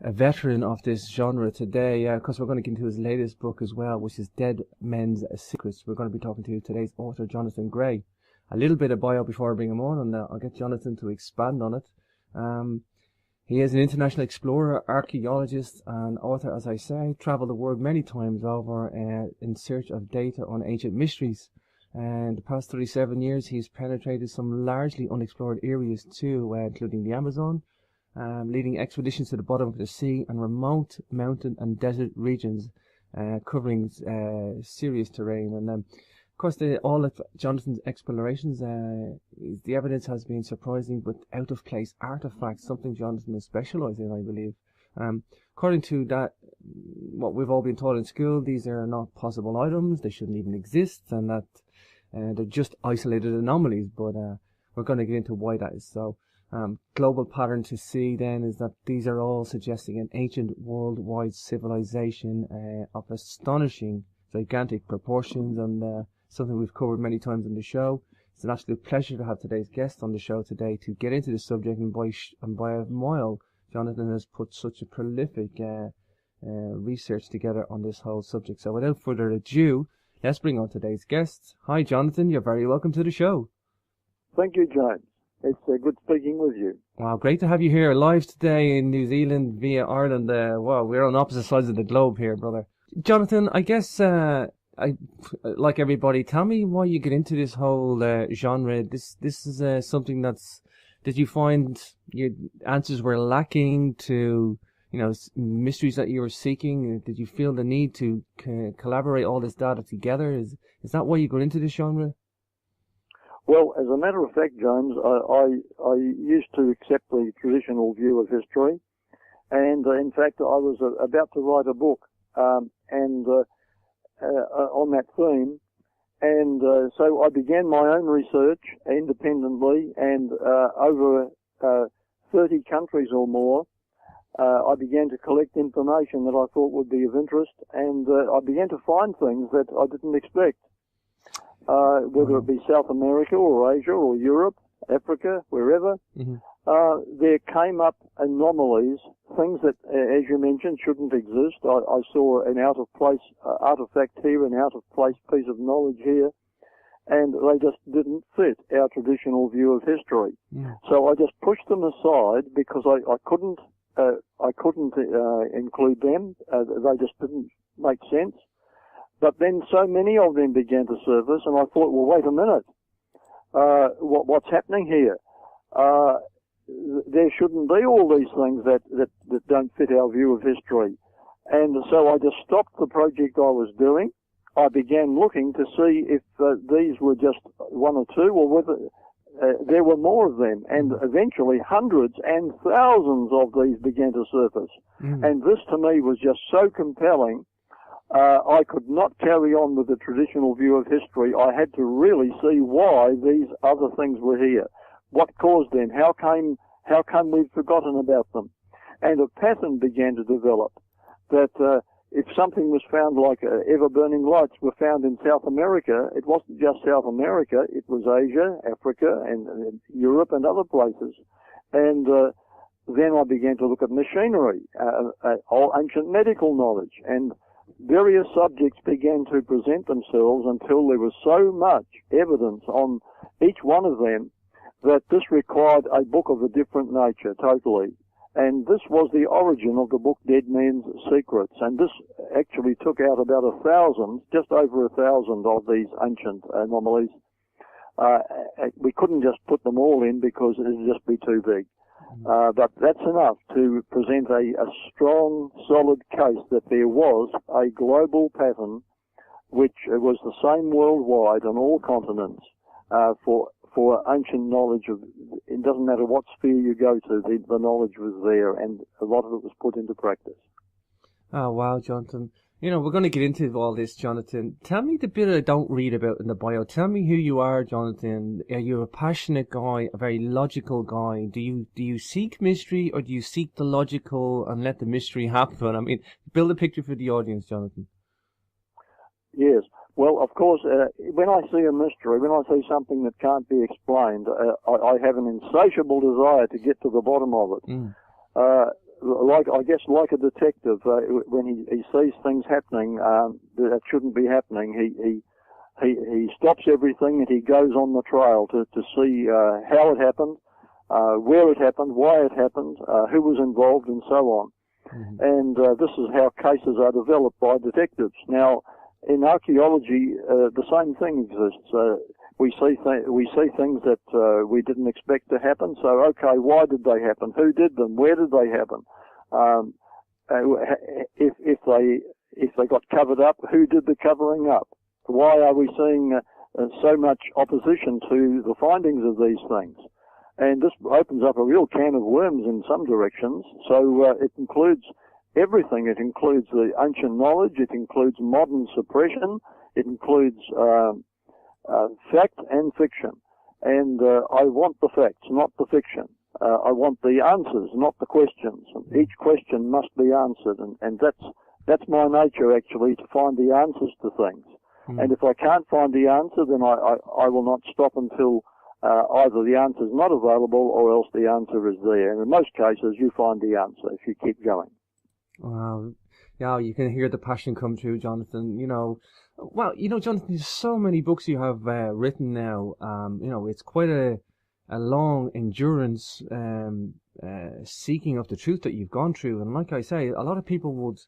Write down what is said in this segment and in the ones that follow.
a veteran of this genre today, because we're going to get into his latest book as well, which is Dead Men's Secrets. We're going to be talking to today's author, Johnathan Gray. A little bit of bio before I bring him on, and I'll get Johnathan to expand on it. He is an international explorer, archaeologist, and author, as I say, travelled the world many times over in search of data on ancient mysteries. And the past 37 years, he's penetrated some largely unexplored areas too, including the Amazon, leading expeditions to the bottom of the sea and remote mountain and desert regions, covering serious terrain. And of course, all of Johnathan's explorations, the evidence has been surprising but out-of-place artifacts, something Johnathan is specialised in, I believe. According to that, what we've all been taught in school, these are not possible items, they shouldn't even exist, and that they're just isolated anomalies, but we're going to get into why that is so. Global pattern to see then is that these are all suggesting an ancient worldwide civilization of astonishing, gigantic proportions, and something we've covered many times on the show. It's an absolute pleasure to have today's guest on the show today to get into the subject, and by a mile, Johnathan has put such a prolific research together on this whole subject. So without further ado, let's bring on today's guest. Hi Johnathan, you're very welcome to the show. Thank you, James. It's good speaking with you. Wow, great to have you here live today in New Zealand via Ireland. Wow, we're on opposite sides of the globe here, brother. Johnathan, I guess, like everybody, tell me why you get into this whole genre. This is something did you find your answers were lacking to, mysteries that you were seeking? Did you feel the need to collaborate all this data together? Is that why you got into this genre? Well, as a matter of fact, James, I used to accept the traditional view of history, and in fact, I was about to write a book, on that theme, and so I began my own research independently, and over 30 countries or more, I began to collect information that I thought would be of interest, and I began to find things that I didn't expect, whether it be South America or Asia or Europe, Africa, wherever. Mm-hmm. There came up anomalies, things that, as you mentioned, shouldn't exist. I saw an out-of-place artifact here, an out-of-place piece of knowledge here, and they just didn't fit our traditional view of history. Yeah. So I just pushed them aside because I couldn't include them. They just didn't make sense. But then so many of them began to surface, and I thought, well, wait a minute. What's happening here? There shouldn't be all these things that don't fit our view of history. And so I just stopped the project I was doing. I began looking to see if these were just one or two, or whether there were more of them. And eventually hundreds and thousands of these began to surface. Mm. And this to me was just so compelling. I could not carry on with the traditional view of history. I had to really see why these other things were here. What caused them? How come we've forgotten about them? And a pattern began to develop that if something was found, like ever-burning lights were found in South America, it wasn't just South America, it was Asia, Africa, and Europe and other places. And then I began to look at machinery, ancient medical knowledge, and various subjects began to present themselves until there was so much evidence on each one of them that this required a book of a different nature, totally. And this was the origin of the book Dead Men's Secrets. And this actually took out about 1,000, just over 1,000 of these ancient anomalies. We couldn't just put them all in because it would just be too big. But that's enough to present a strong, solid case that there was a global pattern which was the same worldwide on all continents for ancient knowledge of, it doesn't matter what sphere you go to, the knowledge was there, and a lot of it was put into practice. Oh, wow, Johnathan. We're going to get into all this, Johnathan. Tell me the bit I don't read about in the bio. Tell me who you are, Johnathan. Are you a passionate guy, a very logical guy? Do you seek mystery, or do you seek the logical and let the mystery happen? I mean, build a picture for the audience, Johnathan. Yes. Well, of course, when I see a mystery, when I see something that can't be explained, I have an insatiable desire to get to the bottom of it. like a detective, when he sees things happening that shouldn't be happening, he stops everything and he goes on the trail to see how it happened, where it happened, why it happened, who was involved, and so on. Mm-hmm. And this is how cases are developed by detectives. Now, in archaeology, the same thing exists. We see things that we didn't expect to happen. So, okay, why did they happen? Who did them? Where did they happen? If they got covered up, who did the covering up? Why are we seeing so much opposition to the findings of these things? And this opens up a real can of worms in some directions. So it includes everything. It includes the ancient knowledge. It includes modern suppression. It includes fact and fiction. And I want the facts, not the fiction. I want the answers, not the questions. Each question must be answered, and that's my nature, actually, to find the answers to things. Mm. And if I can't find the answer, then I will not stop until either the answer is not available or else the answer is there. And in most cases, you find the answer if you keep going. Wow. Yeah, you can hear the passion come through, Johnathan. Johnathan, there's so many books you have written now. It's quite a long endurance seeking of the truth that you've gone through. And like I say, a lot of people would,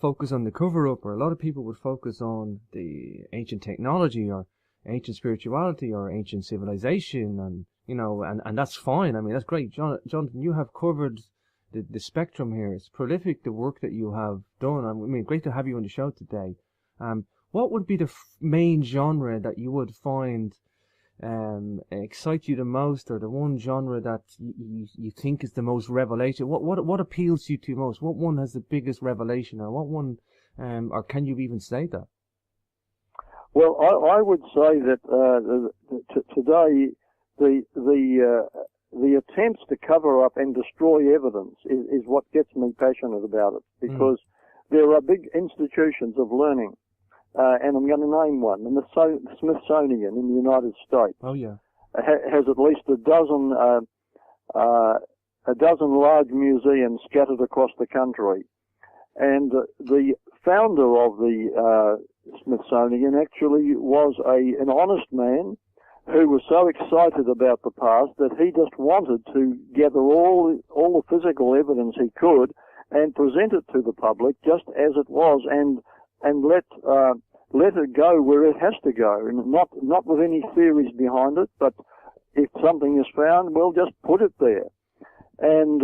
focus on the cover-up, or a lot of people would focus on the ancient technology or ancient spirituality or ancient civilization, and that's fine. I mean, that's great. Johnathan, you have covered the spectrum here. It's prolific, the work that you have done. I mean, great to have you on the show today. What would be the main genre that you would find excites you the most, or the one genre that you think is the most revelation? What appeals to you to most? What one has the biggest revelation, or what one, or can you even say that? Well, I would say that today the attempts to cover up and destroy evidence is what gets me passionate about it, because there are big institutions of learning. And I'm going to name one, and the Smithsonian in the United States. Oh yeah, has at least a dozen large museums scattered across the country, and the founder of the Smithsonian actually was an honest man who was so excited about the past that he just wanted to gather all the physical evidence he could and present it to the public just as it was, and let it go where it has to go, and not with any theories behind it, but if something is found, we'll just put it there. And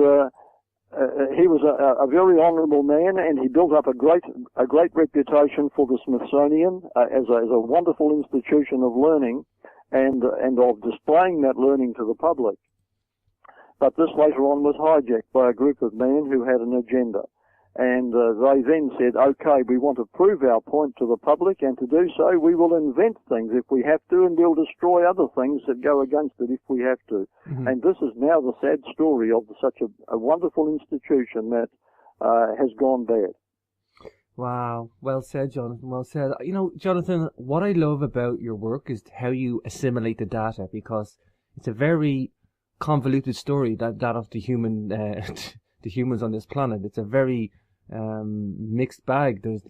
he was a very honourable man, and he built up a great reputation for the Smithsonian as a wonderful institution of learning and of displaying that learning to the public. But this later on was hijacked by a group of men who had an agenda. And they then said, okay, we want to prove our point to the public, and to do so we will invent things if we have to, and we'll destroy other things that go against it if we have to. Mm-hmm. And this is now the sad story of such a wonderful institution that has gone bad. Wow. Well said, Johnathan. Well said. Johnathan, what I love about your work is how you assimilate the data, because it's a very convoluted story, that of the human, the humans on this planet. It's a very mixed bag. There's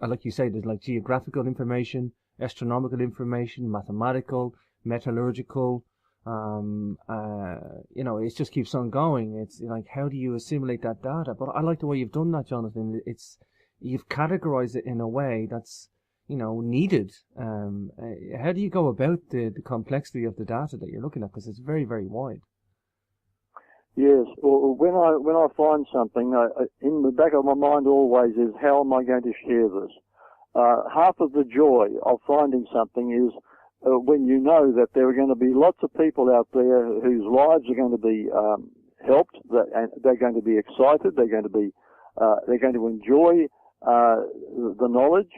like you say, there's like geographical information, astronomical information, mathematical, metallurgical. It just keeps on going. It's like, how do you assimilate that data? But I like the way you've done that, Johnathan. You've categorized it in a way that's needed. How do you go about the complexity of the data that you're looking at? Because it's very, very wide. Yes. Well, when I find something, in the back of my mind always is, how am I going to share this? Half of the joy of finding something is when you know that there are going to be lots of people out there whose lives are going to be helped, and they're going to be excited, they're going to enjoy the knowledge.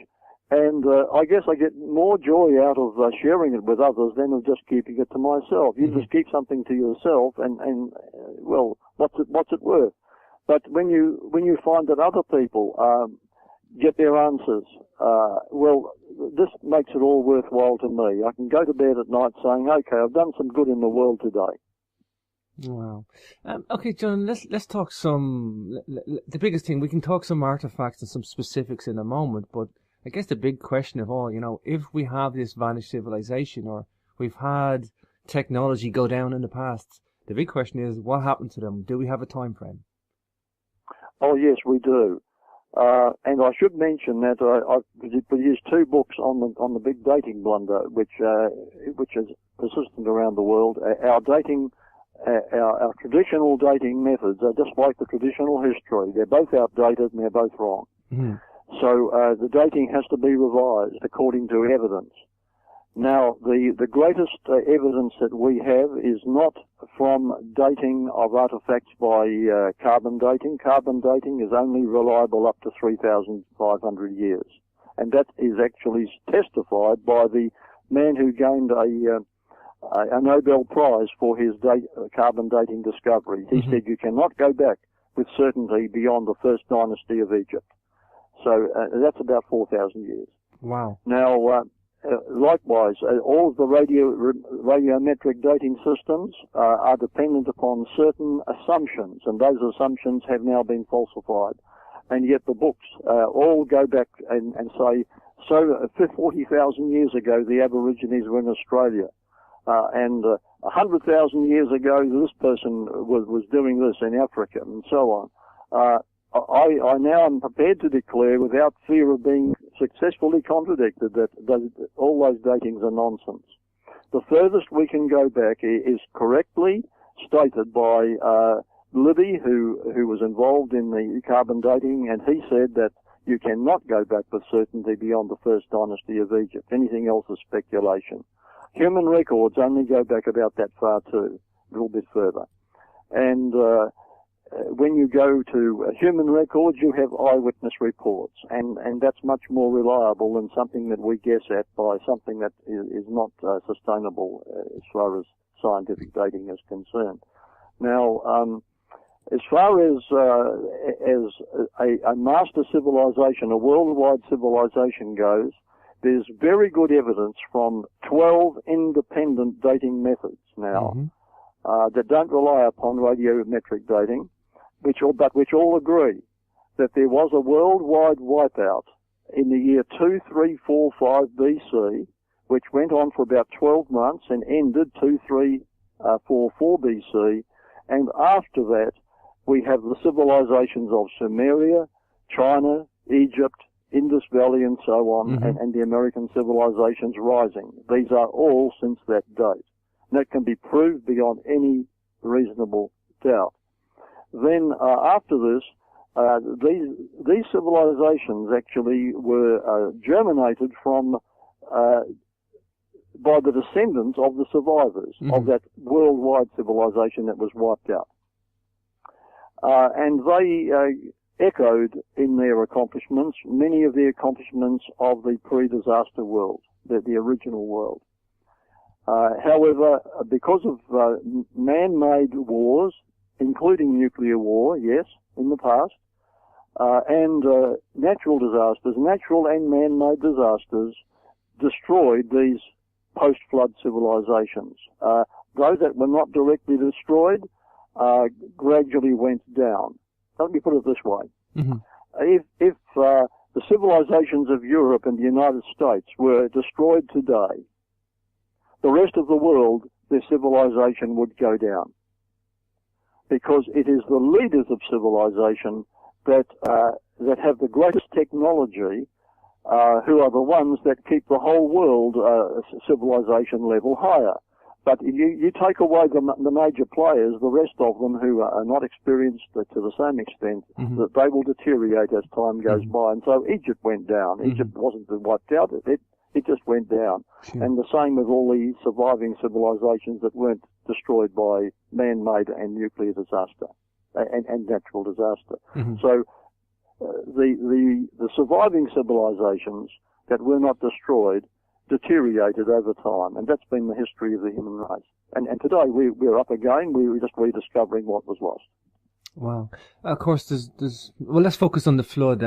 And I guess I get more joy out of sharing it with others than of just keeping it to myself. You just keep something to yourself, and well, what's it worth? But when you find that other people get their answers, well, this makes it all worthwhile to me. I can go to bed at night saying, okay, I've done some good in the world today. Wow. Okay, John, let's talk the biggest thing, we can talk some artifacts and some specifics in a moment, but I guess the big question of all, if we have this vanished civilization, or we've had technology go down in the past, the big question is, what happened to them? Do we have a time frame? Oh, yes, we do. And I should mention that I've produced 2 books on the big dating blunder, which is persistent around the world. Our traditional dating methods are just like the traditional history. They're both outdated and they're both wrong. Mm-hmm. So the dating has to be revised according to evidence. Now, the greatest evidence that we have is not from dating of artifacts by carbon dating. Carbon dating is only reliable up to 3,500 years. And that is actually testified by the man who gained a Nobel Prize for his carbon dating discovery. He said you cannot go back with certainty beyond the first dynasty of Egypt. So that's about 4,000 years. Wow. Now, likewise, all of the radiometric dating systems are dependent upon certain assumptions, and those assumptions have now been falsified. And yet the books all go back and say, 40,000 years ago the Aborigines were in Australia. And 100,000 years ago, this person was doing this in Africa, and so on. I now am prepared to declare, without fear of being successfully contradicted, that all those datings are nonsense. The furthest we can go back is correctly stated by Libby, who was involved in the carbon dating, and he said that you cannot go back with certainty beyond the first dynasty of Egypt. Anything else is speculation. Human records only go back about that far too, a little bit further. And when you go to human records, you have eyewitness reports, and that's much more reliable than something that we guess at by something that is not sustainable as far as scientific dating is concerned. Now, as far as a master civilization, a worldwide civilization goes, there's very good evidence from 12 independent dating methods now that don't rely upon radiometric dating, which all agree that there was a worldwide wipeout in the year 2345 BC, which went on for about 12 months and ended 2344 BC, and after that we have the civilizations of Sumeria, China, Egypt, Indus Valley, and so on, and the American civilizations rising. These are all since that date. And that can be proved beyond any reasonable doubt. Then after this, these civilizations actually were germinated from by the descendants of the survivors of that worldwide civilization that was wiped out. And they echoed in their accomplishments many of the accomplishments of the pre-disaster world, the original world. However, because of man-made wars, including nuclear war, yes, in the past, and natural disasters, natural and man-made disasters, destroyed these post-flood civilizations. Those that were not directly destroyed gradually went down. Let me put it this way. If the civilizations of Europe and the United States were destroyed today, the rest of the world, their civilization would go down. Because it is the leaders of civilization that have the greatest technology, who are the ones that keep the whole world civilization level higher. But you take away the major players, the rest of them who are not experienced to the same extent, that they will deteriorate as time goes by. And so Egypt went down. Egypt wasn't wiped out. It just went down. And the same with all the surviving civilizations that weren't destroyed by man-made and nuclear disaster and natural disaster. So the surviving civilizations that were not destroyed deteriorated over time, and that's been the history of the human race. And today we're up again. We're just rediscovering what was lost. Wow. Of course, well, let's focus on the flood.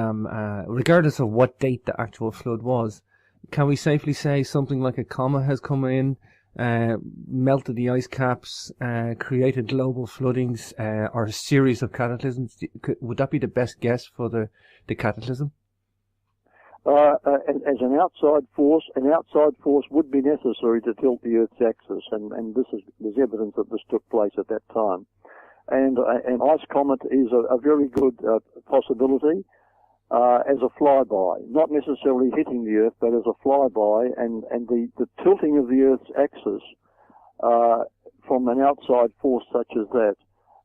Regardless of what date the actual flood was, can we safely say something like a comma has come in melted the ice caps, created global floodings, or a series of cataclysms. Would that be the best guess for the cataclysm? As an outside force would be necessary to tilt the Earth's axis, and there's evidence that this took place at that time. And an ice comet is a very good possibility as a flyby, not necessarily hitting the Earth, but as a flyby, and the tilting of the Earth's axis from an outside force such as that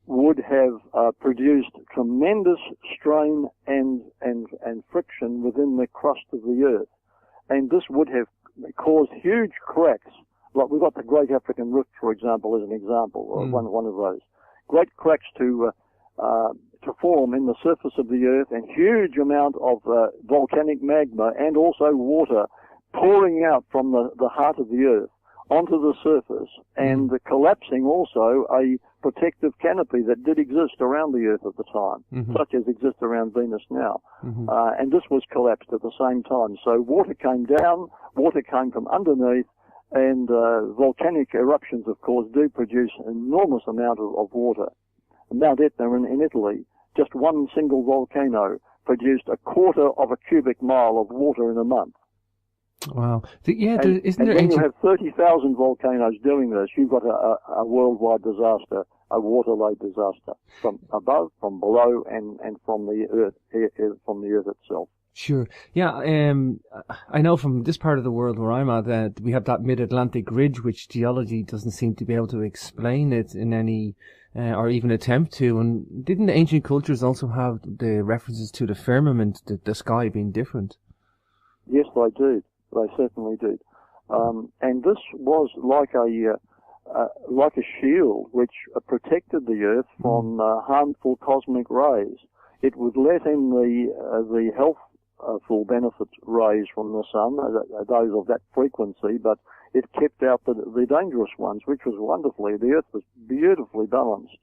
would have produced tremendous strain and friction within the crust of the Earth, and this would have caused huge cracks. Like we've got the Great African Rift, for example, as an example, or one of those great cracks to form in the surface of the Earth, and huge amount of volcanic magma and also water pouring out from the heart of the Earth onto the surface, and collapsing also a protective canopy that did exist around the Earth at the time, such as exists around Venus now. And this was collapsed at the same time. So water came down, water came from underneath, and volcanic eruptions, of course, do produce an enormous amount of water. Mount Etna in Italy, just one single volcano produced 1/4 of a cubic mile of water in a month. Wow. And when you have 30,000 volcanoes doing this, you've got a worldwide disaster, a water-laid disaster, from above, from below, and from the Earth itself. Sure. Yeah. I know from this part of the world where I'm at that we have that mid-Atlantic ridge, which geology doesn't seem to be able to explain it in any, or even attempt to. And didn't the ancient cultures also have the references to the firmament, the sky being different? Yes, they did. They certainly did. And this was like a shield which protected the Earth from harmful cosmic rays. It would let in the healthful benefit rays from the sun, those of that frequency, but it kept out the dangerous ones, which was wonderfully. The Earth was beautifully balanced.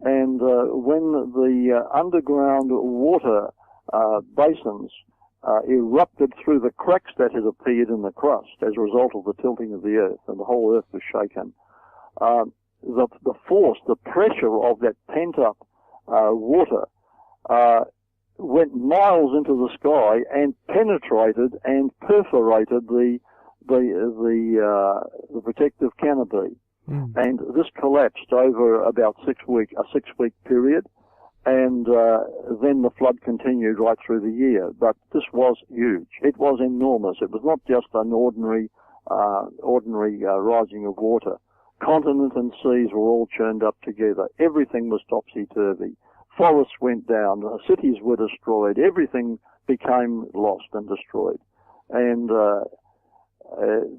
And when the underground water basins erupted through the cracks that had appeared in the crust as a result of the tilting of the Earth, and the whole Earth was shaken, the force, the pressure of that pent-up water went miles into the sky and penetrated and perforated the protective canopy, and this collapsed over about a 6-week period, and then the flood continued right through the year. But this was huge. It was enormous. It was not just an ordinary rising of water. Continent and seas were all churned up together. Everything was topsy-turvy. Forests went down. Cities were destroyed. Everything became lost and destroyed. And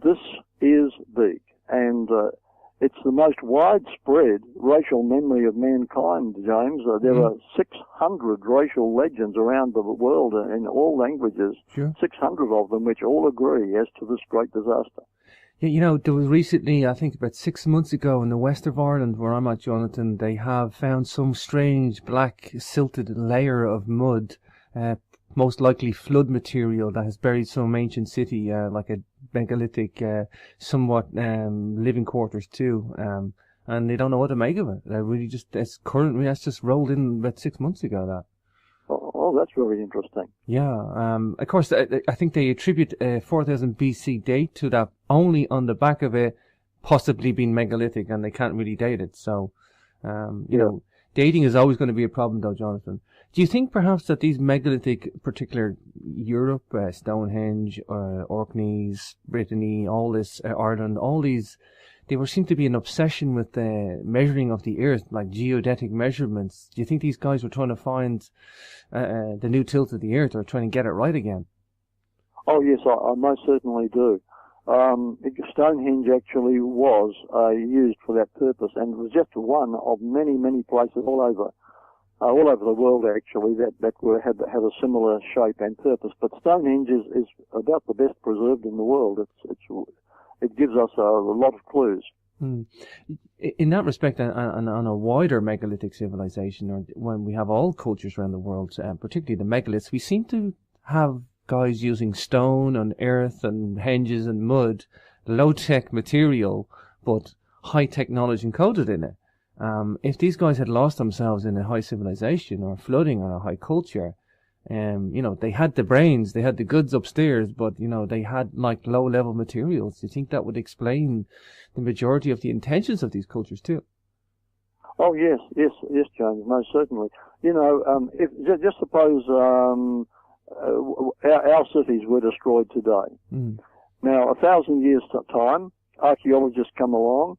this is big. And it's the most widespread racial memory of mankind, James. There are 600 racial legends around the world in all languages, 600 of them which all agree as to this great disaster. Yeah, you know, there was recently, I think about 6 months ago in the west of Ireland, where I'm at, Johnathan, they have found some strange black silted layer of mud, most likely flood material that has buried some ancient city, like a megalithic, somewhat living quarters too, and they don't know what to make of it. They really that's just rolled in about 6 months ago, that. Oh, that's really interesting. Yeah, of course, I think they attribute a 4000 BC date to that only on the back of it possibly being megalithic, and they can't really date it. So, you know, dating is always going to be a problem, though, Johnathan. Do you think perhaps that these megalithic, particular Europe, Stonehenge, Orkneys, Brittany, all this, Ireland, all these, there seemed to be an obsession with the measuring of the Earth, like geodetic measurements. Do you think these guys were trying to find the new tilt of the Earth, or trying to get it right again? Oh, yes, I most certainly do. Stonehenge actually was used for that purpose, and it was just one of many, many places all over the world actually that had a similar shape and purpose. But Stonehenge is about the best preserved in the world. It gives us a lot of clues. In that respect, on a wider megalithic civilization, or when we have all cultures around the world, particularly the megaliths, we seem to have guys using stone and earth and henges and mud low-tech material, but high technology encoded in it. If these guys had lost themselves in a high civilization or flooding or a high culture, they had the brains, they had the goods upstairs, but, they had like low-level materials. Do you think that would explain the majority of the intentions of these cultures too? Oh, yes, James, most certainly. Just suppose our cities were destroyed today. Mm. Now, 1,000 years' time, archaeologists come along,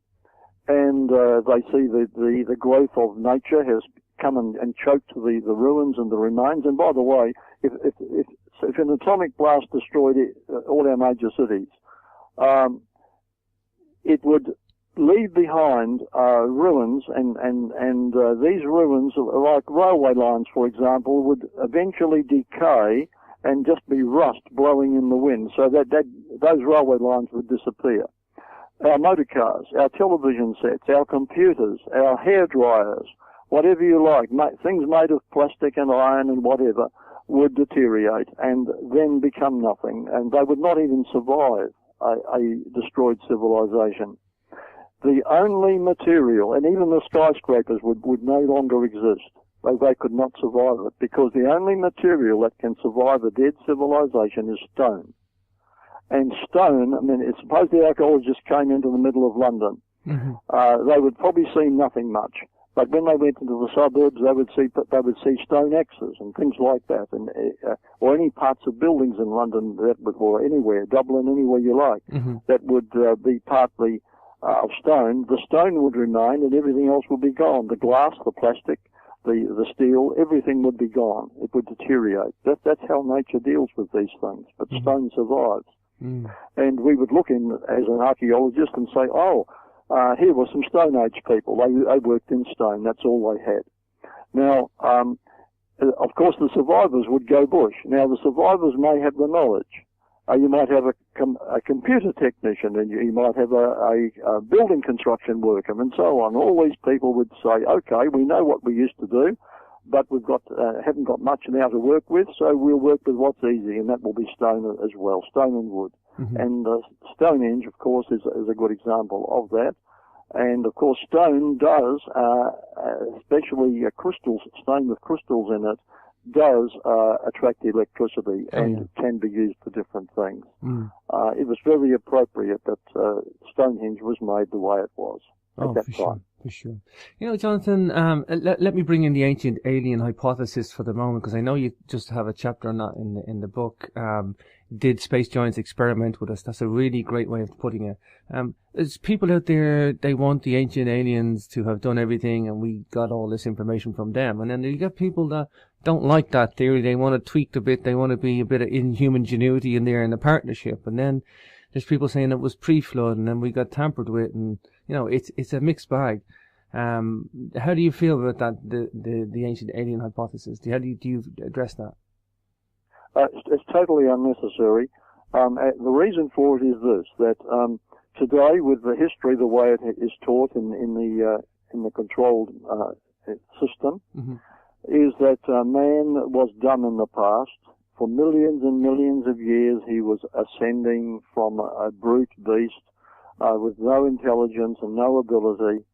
and they see the growth of nature has come and choked the ruins and the remains. And by the way, if an atomic blast destroyed all our major cities, it would leave behind ruins, and these ruins, like railway lines, for example, would eventually decay and just be rust blowing in the wind, so that those railway lines would disappear. Our motor cars, our television sets, our computers, our hair dryers, whatever you like, things made of plastic and iron and whatever, would deteriorate and then become nothing, and they would not even survive a destroyed civilization. The only material, and even the skyscrapers would no longer exist. They could not survive it, because the only material that can survive a dead civilization is stone. And stone, suppose the archaeologists came into the middle of London, Mm-hmm. They would probably see nothing much. But when they went into the suburbs, they would see stone axes and things like that, and or any parts of buildings in London or anywhere, Dublin, anywhere you like, Mm-hmm. that would be partly of stone. The stone would remain, and everything else would be gone. The glass, the plastic, the steel, everything would be gone. It would deteriorate. That's how nature deals with these things. But Mm-hmm. stone survives. Mm. And we would look in as an archaeologist and say, here were some Stone Age people. They worked in stone. That's all they had. Now, of course, the survivors would go bush. Now, the survivors may have the knowledge. You might have a computer technician, and you might have a building construction worker, and so on. All these people would say, okay, we know what we used to do, but we've haven't got much now to work with, so we'll work with what's easy, and that will be stone as well, stone and wood. Mm-hmm. And Stonehenge, of course, is a good example of that. And, of course, stone does, especially crystals, stone with crystals in it, does attract electricity and can be used for different things. Mm. It was very appropriate that Stonehenge was made the way it was at that time. For sure. Johnathan, let me bring in the ancient alien hypothesis for the moment, because I know you just have a chapter on that in the book. Did space giants experiment with us? That's a really great way of putting it. There's people out there, they want the ancient aliens to have done everything, and we got all this information from them. And then you get people that don't like that theory. They want to tweak a bit. They want to be a bit of inhuman ingenuity in there in the partnership. And then there's people saying it was pre-flood, and then we got tampered with, and it's a mixed bag. How do you feel about that? The ancient alien hypothesis? Do you address that? It's totally unnecessary. The reason for it is this: that today, with the history the way it is taught in the controlled system, mm-hmm. is that man was dumb in the past. For millions and millions of years, he was ascending from a brute beast with no intelligence and no ability.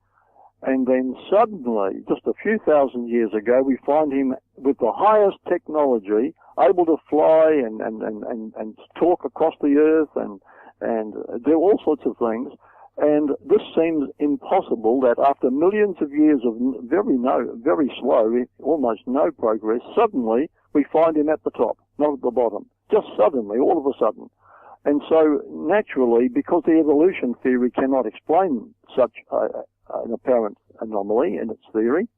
And then suddenly, just a few thousand years ago, we find him with the highest technology, able to fly and talk across the earth and do all sorts of things. And this seems impossible, that after millions of years of very slow, almost no progress, suddenly we find him at the top, not at the bottom. Just suddenly, all of a sudden. And so, naturally, because the evolution theory cannot explain such an apparent anomaly in its theory,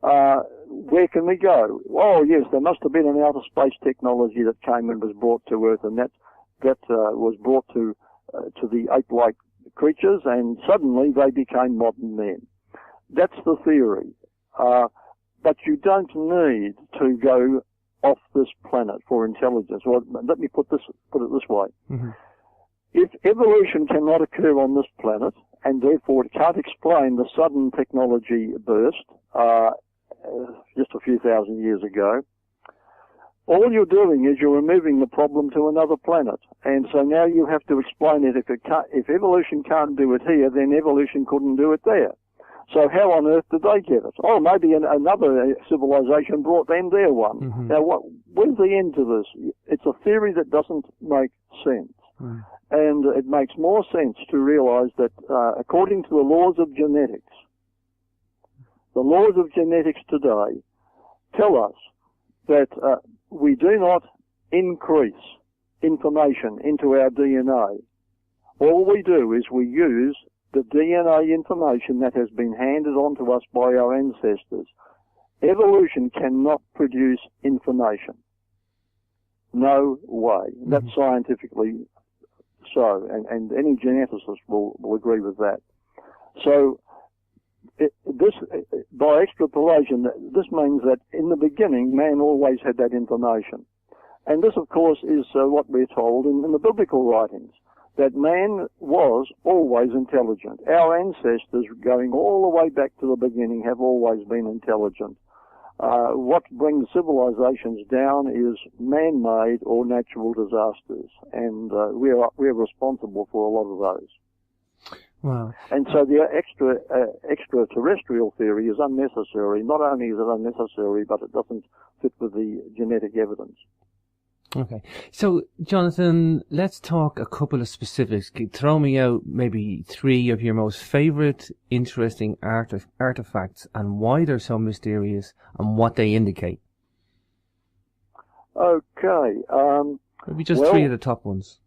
where can we go? Oh, yes, there must have been an outer space technology that came and was brought to Earth, and that was brought to the ape-like creatures, and suddenly they became modern men. That's the theory. But you don't need to go off this planet for intelligence. Well, let me put it this way. Mm-hmm. If evolution cannot occur on this planet, and therefore it can't explain the sudden technology burst just a few thousand years ago, all you're doing is you're removing the problem to another planet. And so now you have to explain it. If evolution can't do it here, then evolution couldn't do it there. So how on earth did they get it? Oh, maybe another civilization brought them their one. Mm-hmm. Now, where's the end to this? It's a theory that doesn't make sense. Mm. And it makes more sense to realize that according to the laws of genetics, the laws of genetics today tell us that we do not increase information into our DNA. All we do is we use the DNA information that has been handed on to us by our ancestors. Evolution cannot produce information. No way. Mm-hmm. That's scientifically so, and any geneticist will agree with that. So, by extrapolation, this means that in the beginning, man always had that information. And this, of course, is what we're told in the biblical writings, that man was always intelligent. Our ancestors, going all the way back to the beginning, have always been intelligent. What brings civilizations down is man-made or natural disasters, and we're responsible for a lot of those. Wow. And so the extraterrestrial theory is unnecessary. Not only is it unnecessary, but it doesn't fit with the genetic evidence. Okay. So, Johnathan, let's talk a couple of specifics. Throw me out maybe 3 of your most favourite interesting artifacts and why they're so mysterious and what they indicate. Okay. Maybe just 3 of the top ones.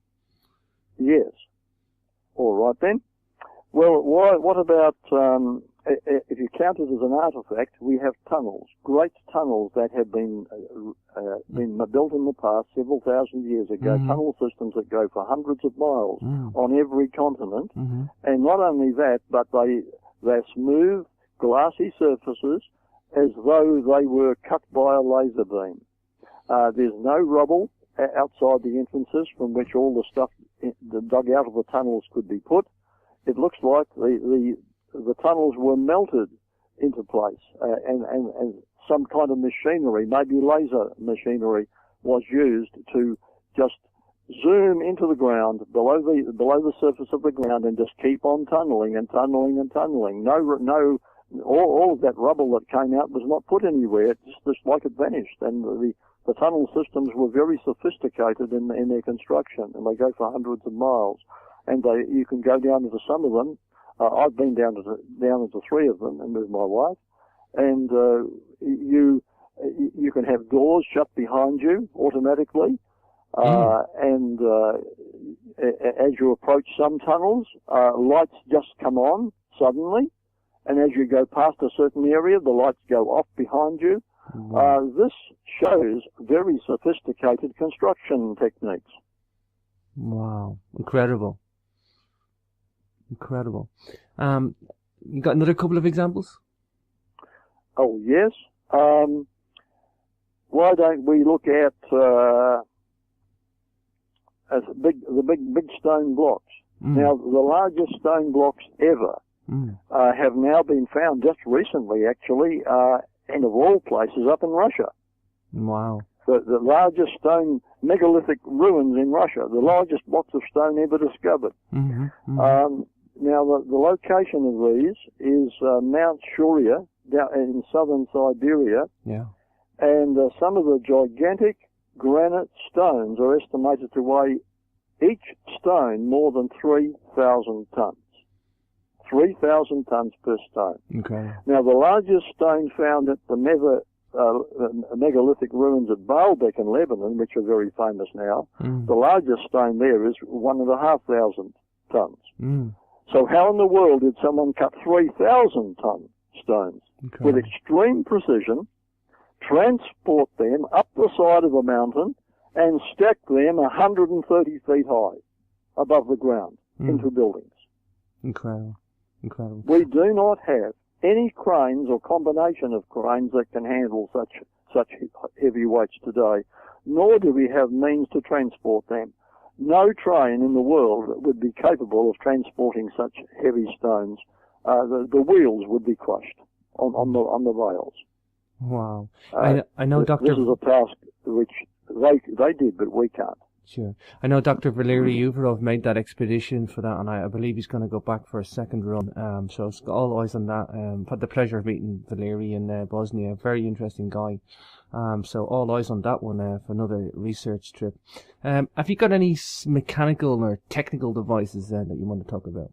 Yes. All right then. Well, what about, if you count it as an artifact, we have tunnels, great tunnels that have been built in the past several thousand years ago, mm-hmm. tunnel systems that go for hundreds of miles on every continent. Mm-hmm. And not only that, but they're smooth, glassy surfaces as though they were cut by a laser beam. There's no rubble outside the entrances from which all the stuff dug out of the tunnels could be put. It looks like the tunnels were melted into place, and some kind of machinery, maybe laser machinery, was used to just zoom into the ground below the surface of the ground and just keep on tunneling and tunneling and tunneling. All of that rubble that came out was not put anywhere. It's just like it vanished. And the tunnel systems were very sophisticated in their construction, and they go for hundreds of miles. And you can go down into some of them. I've been down into 3 of them, and with my wife. And you can have doors shut behind you automatically. And as you approach some tunnels, lights just come on suddenly. And as you go past a certain area, the lights go off behind you. This shows very sophisticated construction techniques. Wow. Incredible. Incredible. You got another couple of examples? Oh, yes. Why don't we look at the big stone blocks? Now, the largest stone blocks ever have now been found just recently, actually, and of all places, up in Russia. Wow. The largest stone megalithic ruins in Russia, the largest blocks of stone ever discovered. Mm-hmm. Mm-hmm. Now, the location of these is Mount Shuria down in southern Siberia. Yeah. And some of the gigantic granite stones are estimated to weigh each stone more than 3,000 tons. 3,000 tons per stone. Okay. Now, the largest stone found at the megalithic ruins at Baalbek in Lebanon, which are very famous now, the largest stone there is 1,500 tons. So how in the world did someone cut 3,000-ton stones with extreme precision, transport them up the side of a mountain, and stack them 130 feet high above the ground into buildings? Incredible. Incredible. We do not have any cranes or combination of cranes that can handle such heavy weights today, nor do we have means to transport them. No train in the world would be capable of transporting such heavy stones. The wheels would be crushed on the rails. Wow. I know, Doctor. This is a task which they did, but we can't. Sure. I know Dr. Valery Uvarov made that expedition for that, and I believe he's going to go back for a second run. So it's all eyes on that. Had the pleasure of meeting Valery in Bosnia. Very interesting guy. So all eyes on that one for another research trip. Have you got any mechanical or technical devices that you want to talk about?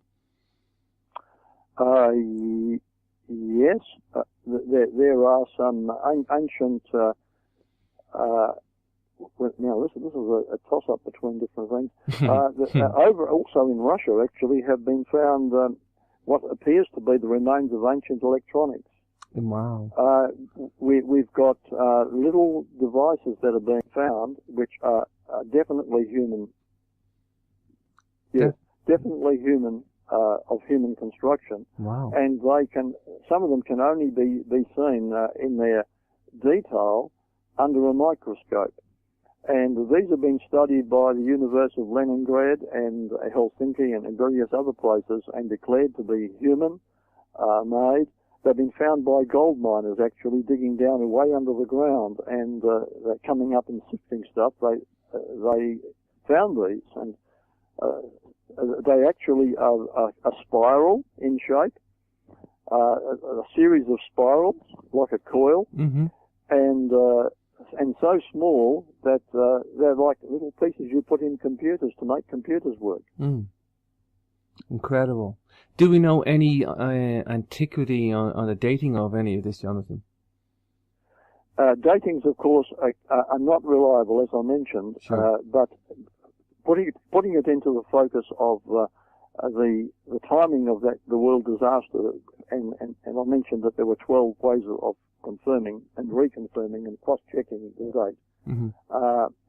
Yes. There are some ancient. Now, this is a toss-up between different things. Over also in Russia, actually, have been found what appears to be the remains of ancient electronics. Wow. We've got little devices that are being found which are definitely human. Yes, definitely human, of human construction. Wow. And some of them can only be seen in their detail under a microscope. And these have been studied by the University of Leningrad and Helsinki and various other places and declared to be human made. They've been found by gold miners actually digging down way under the ground, and they're coming up and sifting stuff. They found these, and they actually are a spiral in shape, a series of spirals like a coil, and so small that they're like little pieces you put in computers to make computers work. Incredible. Do we know any antiquity on the dating of any of this, Johnathan? Datings, of course, are not reliable, as I mentioned, sure. But putting it into the focus of the timing of the world disaster, and I mentioned that there were 12 ways of confirming and reconfirming and cross-checking the date.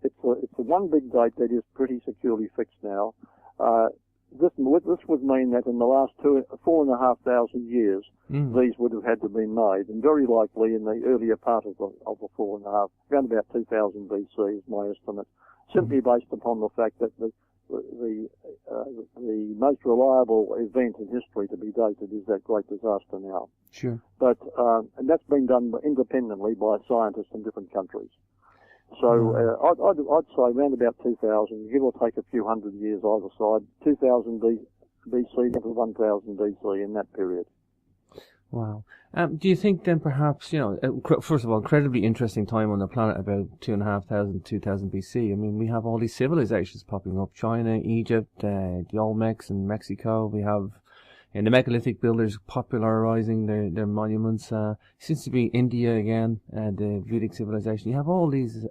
It's a one big date that is pretty securely fixed now. This would mean that in the last 4,500 years, these would have had to be made, and very likely in the earlier part of the 4.5, around about 2000 BC is my estimate, simply based upon the fact that the most reliable event in history to be dated is that great disaster now. Sure. But and that's been done independently by scientists in different countries. So I'd say around about 2000, give or take a few hundred years either side, 2000 BC to 1000 BC in that period. Wow. Do you think then perhaps, first of all, incredibly interesting time on the planet, about 2,500, 2000 BC. I mean, we have all these civilizations popping up, China, Egypt, the Olmecs in Mexico. We have the megalithic builders popularizing their monuments. Seems to be India again, the Vedic civilization. You have all these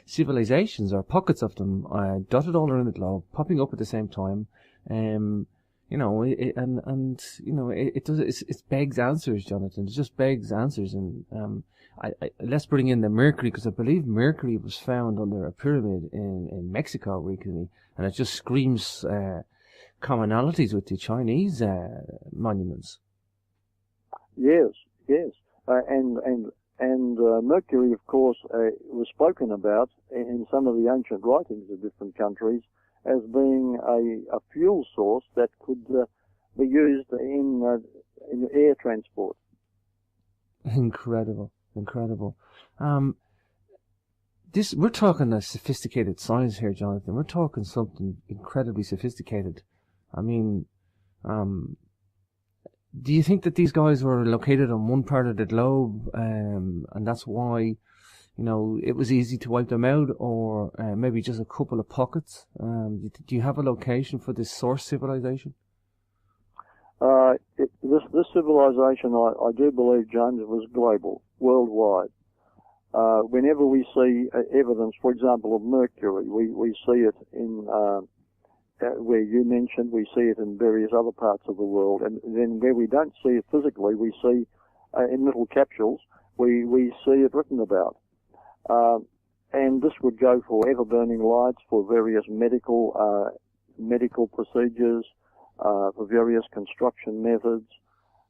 civilizations, or pockets of them, dotted all around the globe, popping up at the same time. It begs answers, Johnathan. It just begs answers. And let's bring in the Mercury, because I believe Mercury was found under a pyramid in Mexico recently, and it just screams commonalities with the Chinese monuments. Yes. And Mercury, of course, was spoken about in some of the ancient writings of different countries as being a fuel source that could be used in air transport. Incredible. We're talking a sophisticated science here, Johnathan. We're talking something incredibly sophisticated. I mean, do you think that these guys were located on one part of the globe, and that's why, it was easy to wipe them out, or maybe just a couple of pockets? Do you have a location for this source civilization? This civilization, I do believe, James, was global, worldwide. Whenever we see evidence, for example, of Mercury, we see it in where you mentioned, we see it in various other parts of the world, and then where we don't see it physically, we see in little capsules, we see it written about. And this would go for ever-burning lights, for various medical procedures, for various construction methods,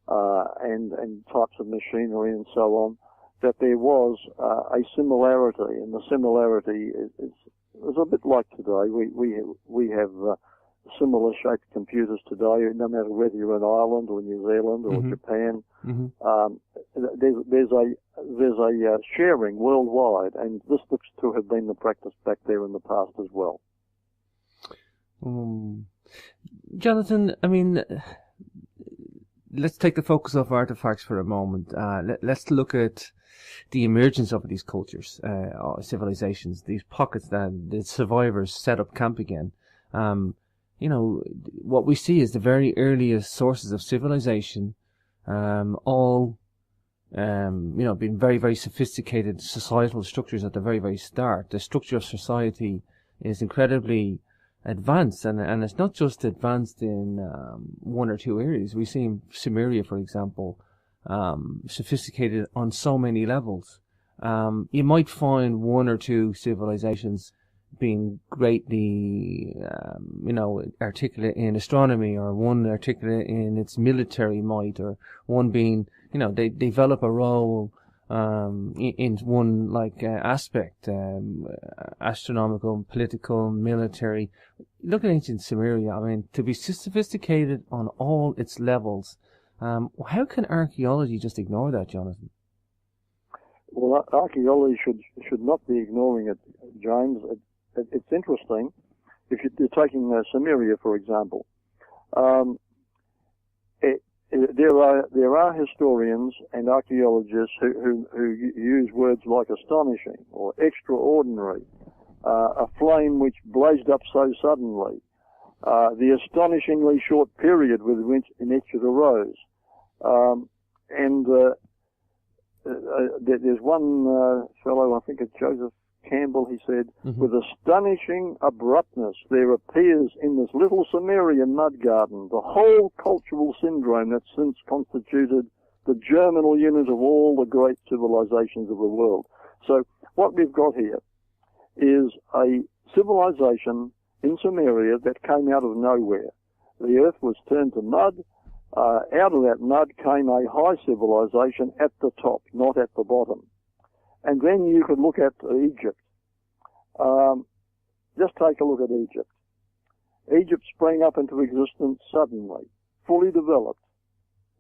and types of machinery and so on, that there was a similarity, and the similarity is a bit like today. We have similar shaped computers today, no matter whether you're in Ireland or New Zealand or Japan. There's a sharing worldwide, and this looks to have been the practice back there in the past as well. Johnathan, I mean, let's take the focus off artifacts for a moment. Let's look at the emergence of these cultures, civilizations, these pockets that the survivors set up camp again. You know, what we see is the very earliest sources of civilization, all, you know, being very, very sophisticated societal structures at the very, very start. The structure of society is incredibly advanced, and it's not just advanced in one or two areas. We see in Sumeria, for example, sophisticated on so many levels. You might find one or two civilizations being greatly, you know, articulate in astronomy, or one articulate in its military might, or one being, you know, they develop a role in one aspect, astronomical, political, military. Look at ancient Sumeria. I mean, to be sophisticated on all its levels, how can archaeology just ignore that, Johnathan? Well, archaeology should not be ignoring it, James. It's interesting. If you're taking Sumeria, for example, there are historians and archaeologists who use words like astonishing or extraordinary, a flame which blazed up so suddenly, the astonishingly short period with which it arose, and there's one fellow, I think it's Joseph Campbell, he said, with astonishing abruptness there appears in this little Sumerian mud garden the whole cultural syndrome that since constituted the germinal unit of all the great civilizations of the world. So what we've got here is a civilization in Sumeria that came out of nowhere. The earth was turned to mud. Out of that mud came a high civilization at the top, not at the bottom. And then you could look at Egypt. Just take a look at Egypt. Egypt sprang up into existence suddenly, fully developed.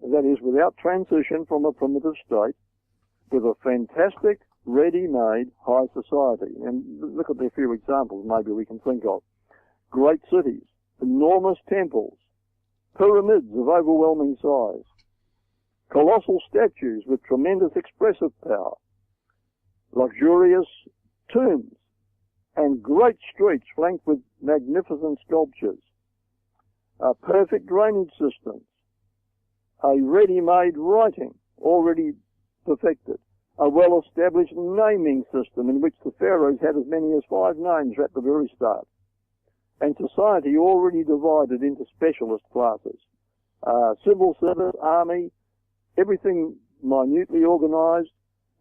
That is, without transition from a primitive state, with a fantastic, ready-made high society. And look at a few examples maybe we can think of. Great cities, enormous temples, pyramids of overwhelming size, colossal statues with tremendous expressive power, luxurious tombs, and great streets flanked with magnificent sculptures, perfect drainage systems, a ready-made writing already perfected, a well-established naming system in which the pharaohs had as many as 5 names at the very start, and society already divided into specialist classes, civil service, army, everything minutely organized,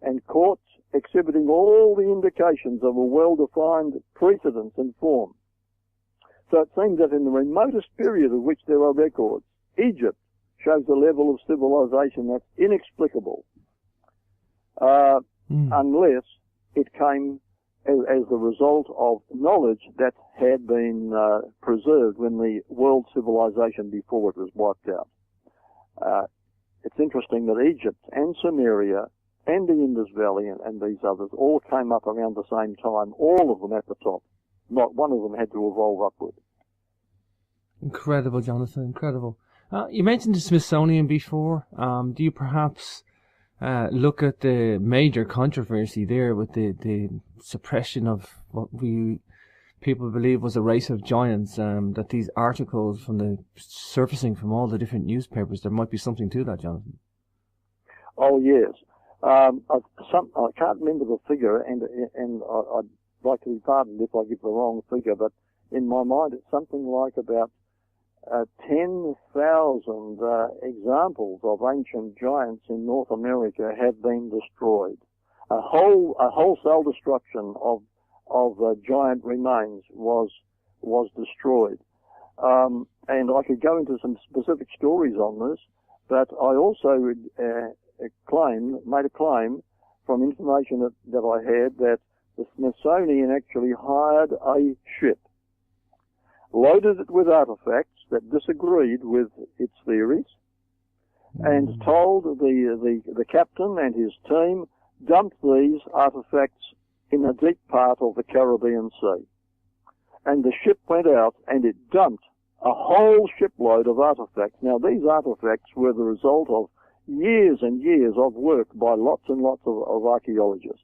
and courts exhibiting all the indications of a well-defined precedence and form. So it seems that in the remotest period of which there are records, Egypt shows a level of civilization that's inexplicable, unless it came as the result of knowledge that had been preserved when the world civilization before it was wiped out. It's interesting that Egypt and Sumeria and the Indus Valley and these others all came up around the same time, all of them at the top. Not one of them had to evolve upward. Incredible, Johnathan, incredible. You mentioned the Smithsonian before. Do you perhaps look at the major controversy there with the suppression of what people believe was a race of giants, that these articles from the surfacing from all the different newspapers, there might be something to that, Johnathan? Oh, yes. I can't remember the figure, and I'd like to be pardoned if I give the wrong figure, but in my mind it's something like about 10,000 examples of ancient giants in North America have been destroyed. A wholesale destruction of giant remains was destroyed. And I could go into some specific stories on this, but I also made a claim from information that I had that the Smithsonian actually hired a ship loaded it with artifacts that disagreed with its theories, and told the captain and his team, dump these artifacts in a deep part of the Caribbean Sea. And the ship went out and it dumped a whole shipload of artifacts. Now, these artifacts were the result of years and years of work by lots and lots of archaeologists.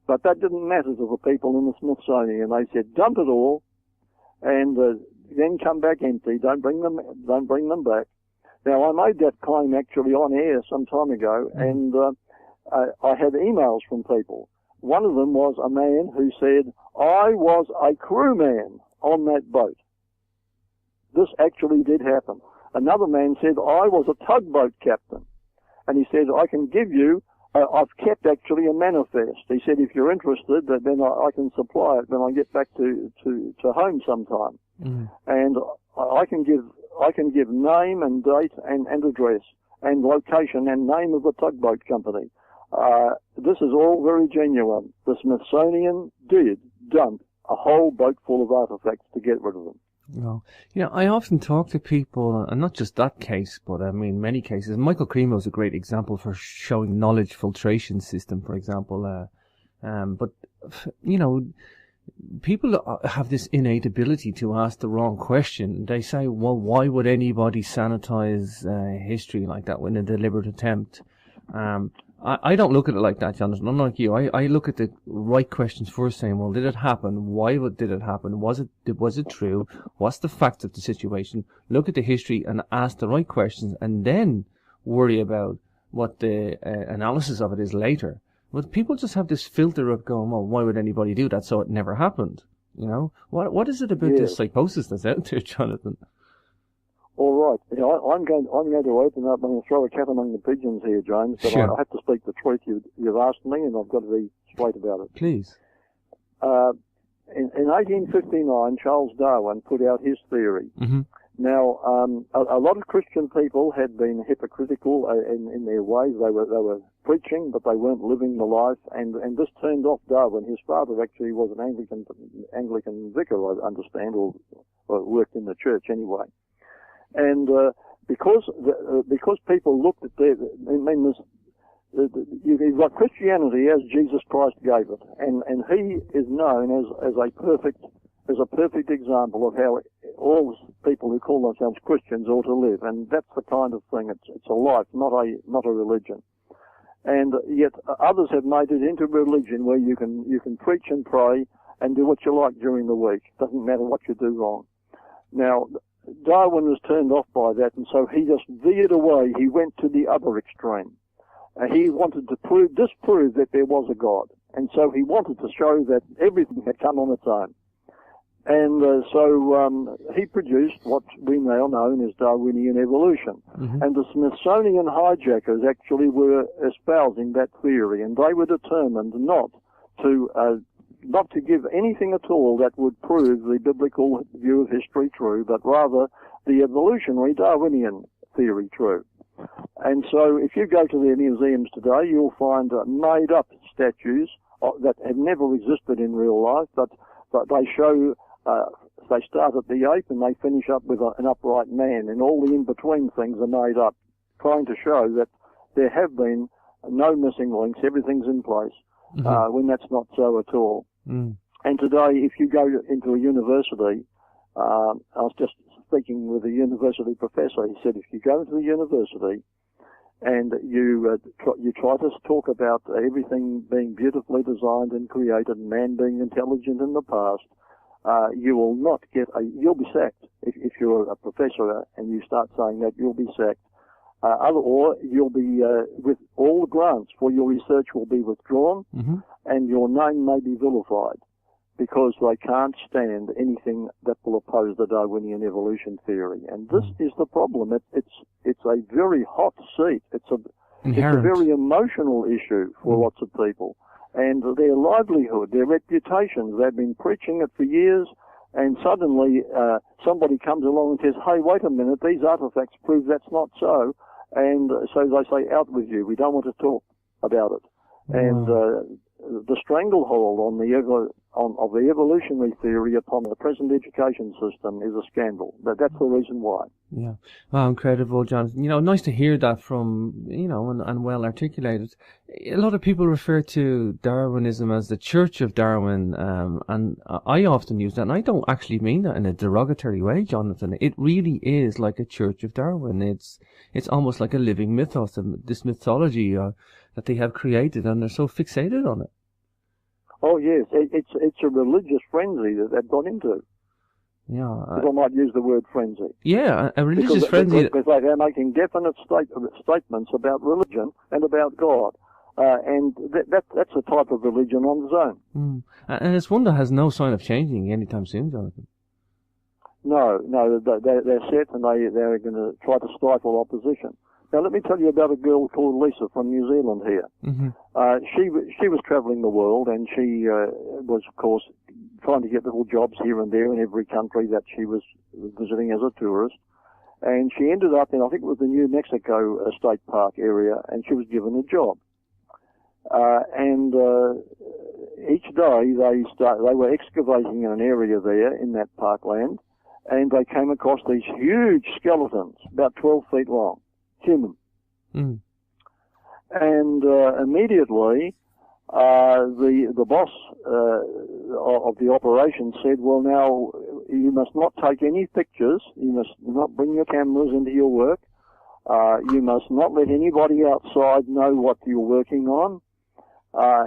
But that didn't matter to the people in the Smithsonian. They said, dump it all, and then come back empty. Don't bring them back. Now, I made that claim actually on air some time ago, and I had emails from people. One of them was a man who said, I was a crewman on that boat. This actually did happen. Another man said, I was a tugboat captain. And he said, I can give you, I've kept actually a manifest. He said, if you're interested, then I can supply it when I get back to home sometime. And I can give name and date and address and location and name of the tugboat company. This is all very genuine. The Smithsonian did dump a whole boat full of artifacts to get rid of them. No. I often talk to people, and not just that case, but I mean many cases. Michael Cremo is a great example for showing knowledge filtration system, for example. But people have this innate ability to ask the wrong question. They say, well, why would anybody sanitize history like that in a deliberate attempt? I don't look at it like that, Johnathan. Unlike you, I look at the right questions first, saying, well, did it happen? Why did it happen? Was it true? What's the facts of the situation? Look at the history and ask the right questions, and then worry about what the analysis of it is later. But people just have this filter of going, well, why would anybody do that? So it never happened. What is it about this psychosis that's out there, Johnathan? All right. I'm going to open up. I'm going to throw a cat among the pigeons here, James. But sure. I have to speak the truth. You've asked me, and I've got to be straight about it. Please. In 1859, Charles Darwin put out his theory. Mm-hmm. Now, a lot of Christian people had been hypocritical in their ways. They were preaching, but they weren't living the life. And this turned off Darwin. His father actually was an Anglican vicar, I understand, or worked in the church anyway. And because people looked at you've got Christianity as Jesus Christ gave it, and he is known as a perfect example of how all people who call themselves Christians ought to live, and that's the kind of thing. It's a life, not a religion. And yet others have made it into religion where you can preach and pray and do what you like during the week. Doesn't matter what you do wrong. Now, Darwin was turned off by that, and so he just veered away. He went to the other extreme. He wanted to disprove that there was a God, and so he wanted to show that everything had come on its own. And so he produced what we now know as Darwinian evolution. Mm-hmm. And the Smithsonian hijackers actually were espousing that theory, and they were determined not to give anything at all that would prove the biblical view of history true, but rather the evolutionary Darwinian theory true. And so if you go to their museums today, you'll find made-up statues that have never existed in real life, but they show, they start at the ape and they finish up with an upright man, and all the in-between things are made up, trying to show that there have been no missing links, everything's in place, when that's not so at all. Mm. And today, if you go into a university, I was just speaking with a university professor. He said, if you go into the university and you try to talk about everything being beautifully designed and created, and man being intelligent in the past, you will not get you'll be sacked. If you're a professor and you start saying that, you'll be sacked. Or you'll be, with all the grants for your research will be withdrawn, mm-hmm. and your name may be vilified, because they can't stand anything that will oppose the Darwinian evolution theory. And this is the problem. It's a very hot seat. It's a very emotional issue for lots of people. And their livelihood, their reputations, they've been preaching it for years, and suddenly somebody comes along and says, hey, wait a minute, these artifacts prove that's not so. And so they say, out with you. We don't want to talk about it. And the stranglehold on of the evolutionary theory upon the present education system is a scandal. That's the reason why. Yeah. Wow, incredible, Jonathan. Nice to hear that from, and well articulated. A lot of people refer to Darwinism as the Church of Darwin, and I often use that, and I don't actually mean that in a derogatory way, Jonathan. It really is like a Church of Darwin. It's almost like a living mythos, this mythology that they have created, and they're so fixated on it. Oh yes, it's a religious frenzy that they've gone into. Yeah, I might use the word frenzy. Yeah, a religious frenzy. Because they're making definite statements about religion and about God, and that's a type of religion on its own. And it's one that has no sign of changing anytime soon, Jonathan. No, they're set, and they're going to try to stifle opposition. Now, let me tell you about a girl called Lisa from New Zealand here. Mm-hmm. She was travelling the world, and she was, of course, trying to get little jobs here and there in every country that she was visiting as a tourist. And she ended up in, I think it was the New Mexico State Park area, and she was given a job. And each day they were excavating in an area there in that parkland, and they came across these huge skeletons, about 12 feet long. Human. And immediately the boss of the operation said, well, now you must not take any pictures, you must not bring your cameras into your work, you must not let anybody outside know what you're working on.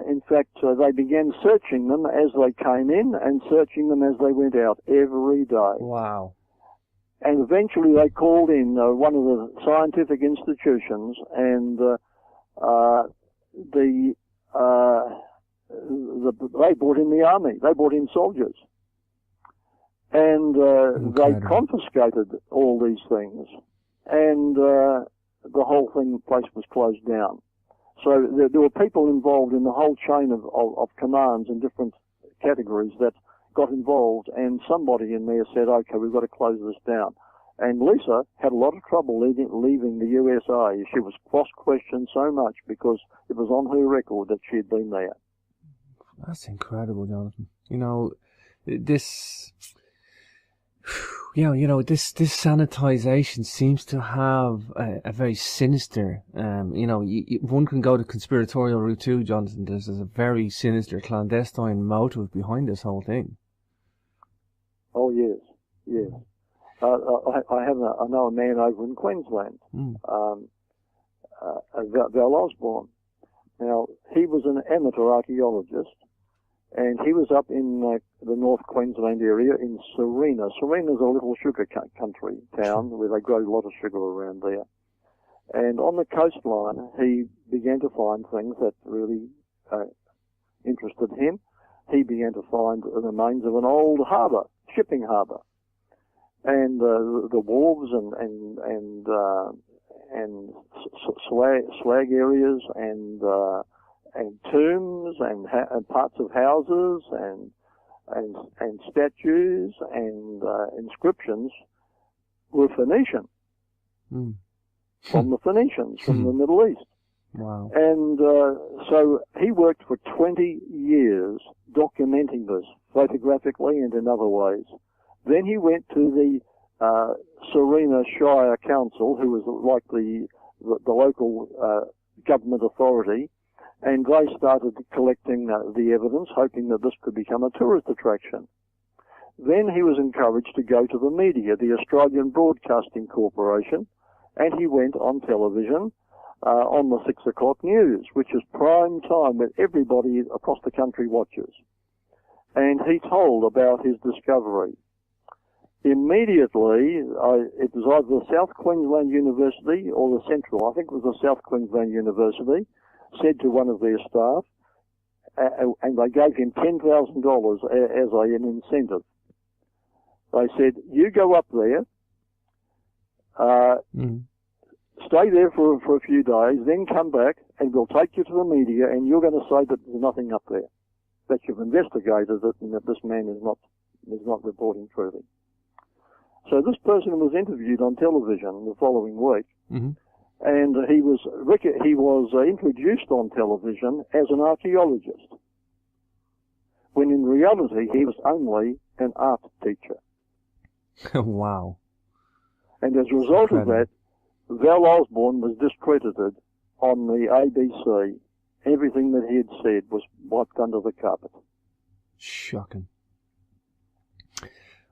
In fact, they began searching them as they came in and searching them as they went out every day. Wow. And eventually they called in one of the scientific institutions, and they brought in the army. They brought in soldiers, and they confiscated all these things, and the whole place was closed down. So there were people involved in the whole chain of commands in different categories that got involved, and somebody in there said, okay, we've got to close this down. And Lisa had a lot of trouble leaving the USA. She was cross-questioned so much because it was on her record that she had been there. That's incredible, Jonathan. This sanitization seems to have a very sinister, one can go the conspiratorial route too, Jonathan. There's a very sinister clandestine motive behind this whole thing. Oh, yes, yes. I know a man over in Queensland, Val Osborne. Now, he was an amateur archaeologist, and he was up in the North Queensland area in Serena. Serena's a little sugar country town where they grow a lot of sugar around there. And on the coastline, he began to find things that really interested him. He began to find the remains of an old harbour, shipping harbour, and the wharves and slag areas and tombs and parts of houses and statues and inscriptions were Phoenician, from the Phoenicians, from the Middle East. Wow. And so he worked for 20 years documenting this photographically and in other ways. Then he went to the Serena Shire Council, who was like the local government authority, and they started collecting the evidence, hoping that this could become a tourist attraction. Then he was encouraged to go to the media, the Australian Broadcasting Corporation, and he went on television on the 6 o'clock news, which is prime time where everybody across the country watches. And he told about his discovery. Immediately, it was either the South Queensland University or the Central, I think it was the South Queensland University, said to one of their staff, and they gave him $10,000 as an incentive. They said, you go up there, stay there for a few days, then come back, and we'll take you to the media, and you're going to say that there's nothing up there, that you've investigated it, and that this man is not reporting truly. So this person was interviewed on television the following week, and he was introduced on television as an archaeologist. reality, he was only an art teacher. Wow. And as a result of that, Val Osborne was discredited on the ABC. Everything that he had said was wiped under the carpet. Shocking.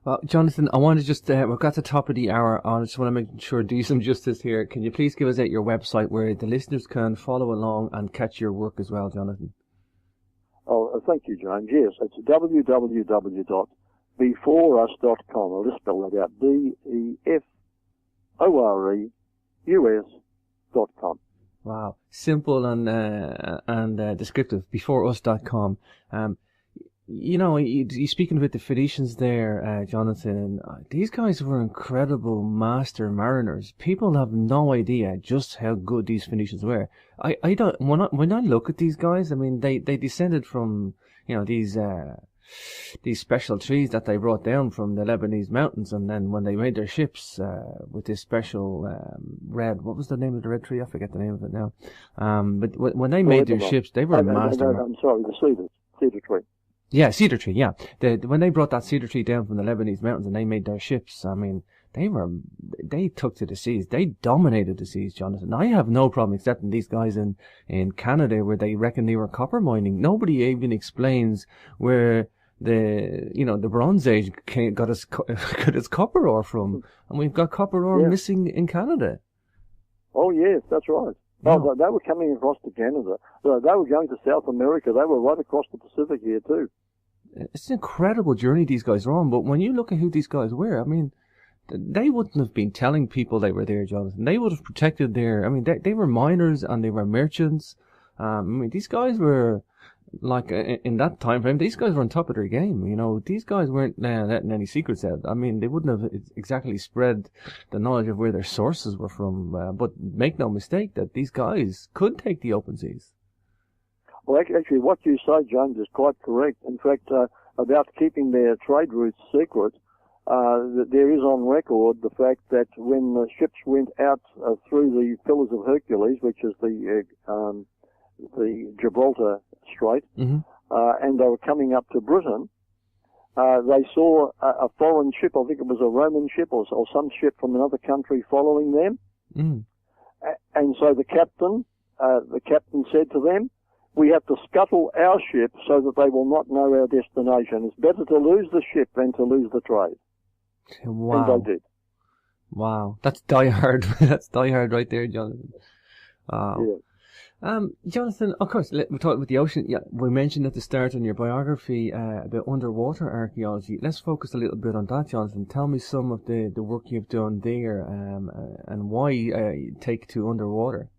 Well, Johnathan, I want to just, we've got the top of the hour on. I just want to make sure do some justice here. Can you please give us out your website where the listeners can follow along and catch your work as well, Johnathan? Oh, thank you, James. Yes, it's www.beforeus.com. I'll just spell that out. BEFOREUS.com. Wow. Simple and descriptive. Beforeus.com. You know, you're speaking about the Phoenicians there, Johnathan, and these guys were incredible master mariners. People have no idea just how good these Phoenicians were. I don't, when I look at these guys, I mean, they descended from, you know, these special trees that they brought down from the Lebanese mountains, and then when they made their ships, with this special, what was the name of the red tree? I forget the name of it now. But when they made their ships, they were master. I'm sorry, the cedar tree. Yeah, cedar tree, yeah. When they brought that cedar tree down from the Lebanese mountains and they made their ships, I mean, they took to the seas. They dominated the seas, Johnathan. I have no problem accepting these guys in Canada where they reckon they were copper mining. Nobody even explains where the Bronze Age got its copper ore from. And we've got copper ore missing in Canada. Oh, yes, that's right. Oh, they were coming across to Canada. They were going to South America. They were right across the Pacific here, too. It's an incredible journey these guys are on, but when you look at who these guys were, I mean, they wouldn't have been telling people they were there, Johnathan. They would have protected they were miners and they were merchants. I mean, these guys were, like, in that time frame, these guys were on top of their game. You know, these guys weren't letting any secrets out. I mean, they wouldn't have exactly spread the knowledge of where their sources were from. But make no mistake that these guys could take the open seas. Well, actually, what you say, James, is quite correct. In fact, about keeping their trade routes secret, there is on record the fact that when the ships went out through the Pillars of Hercules, which is the Gibraltar Strait, and they were coming up to Britain, they saw a foreign ship, I think it was a Roman ship or some ship from another country following them. And so the captain said to them, "We have to scuttle our ship so that they will not know our destination. It's better to lose the ship than to lose the trade." Wow. And they did. Wow. That's diehard. That's diehard right there, Johnathan. Wow. Yeah. Johnathan, of course, we talked about the ocean. Yeah, we mentioned at the start in your biography about underwater archaeology. Let's focus a little bit on that, Johnathan. Tell me some of the work you've done there and why you take to underwater.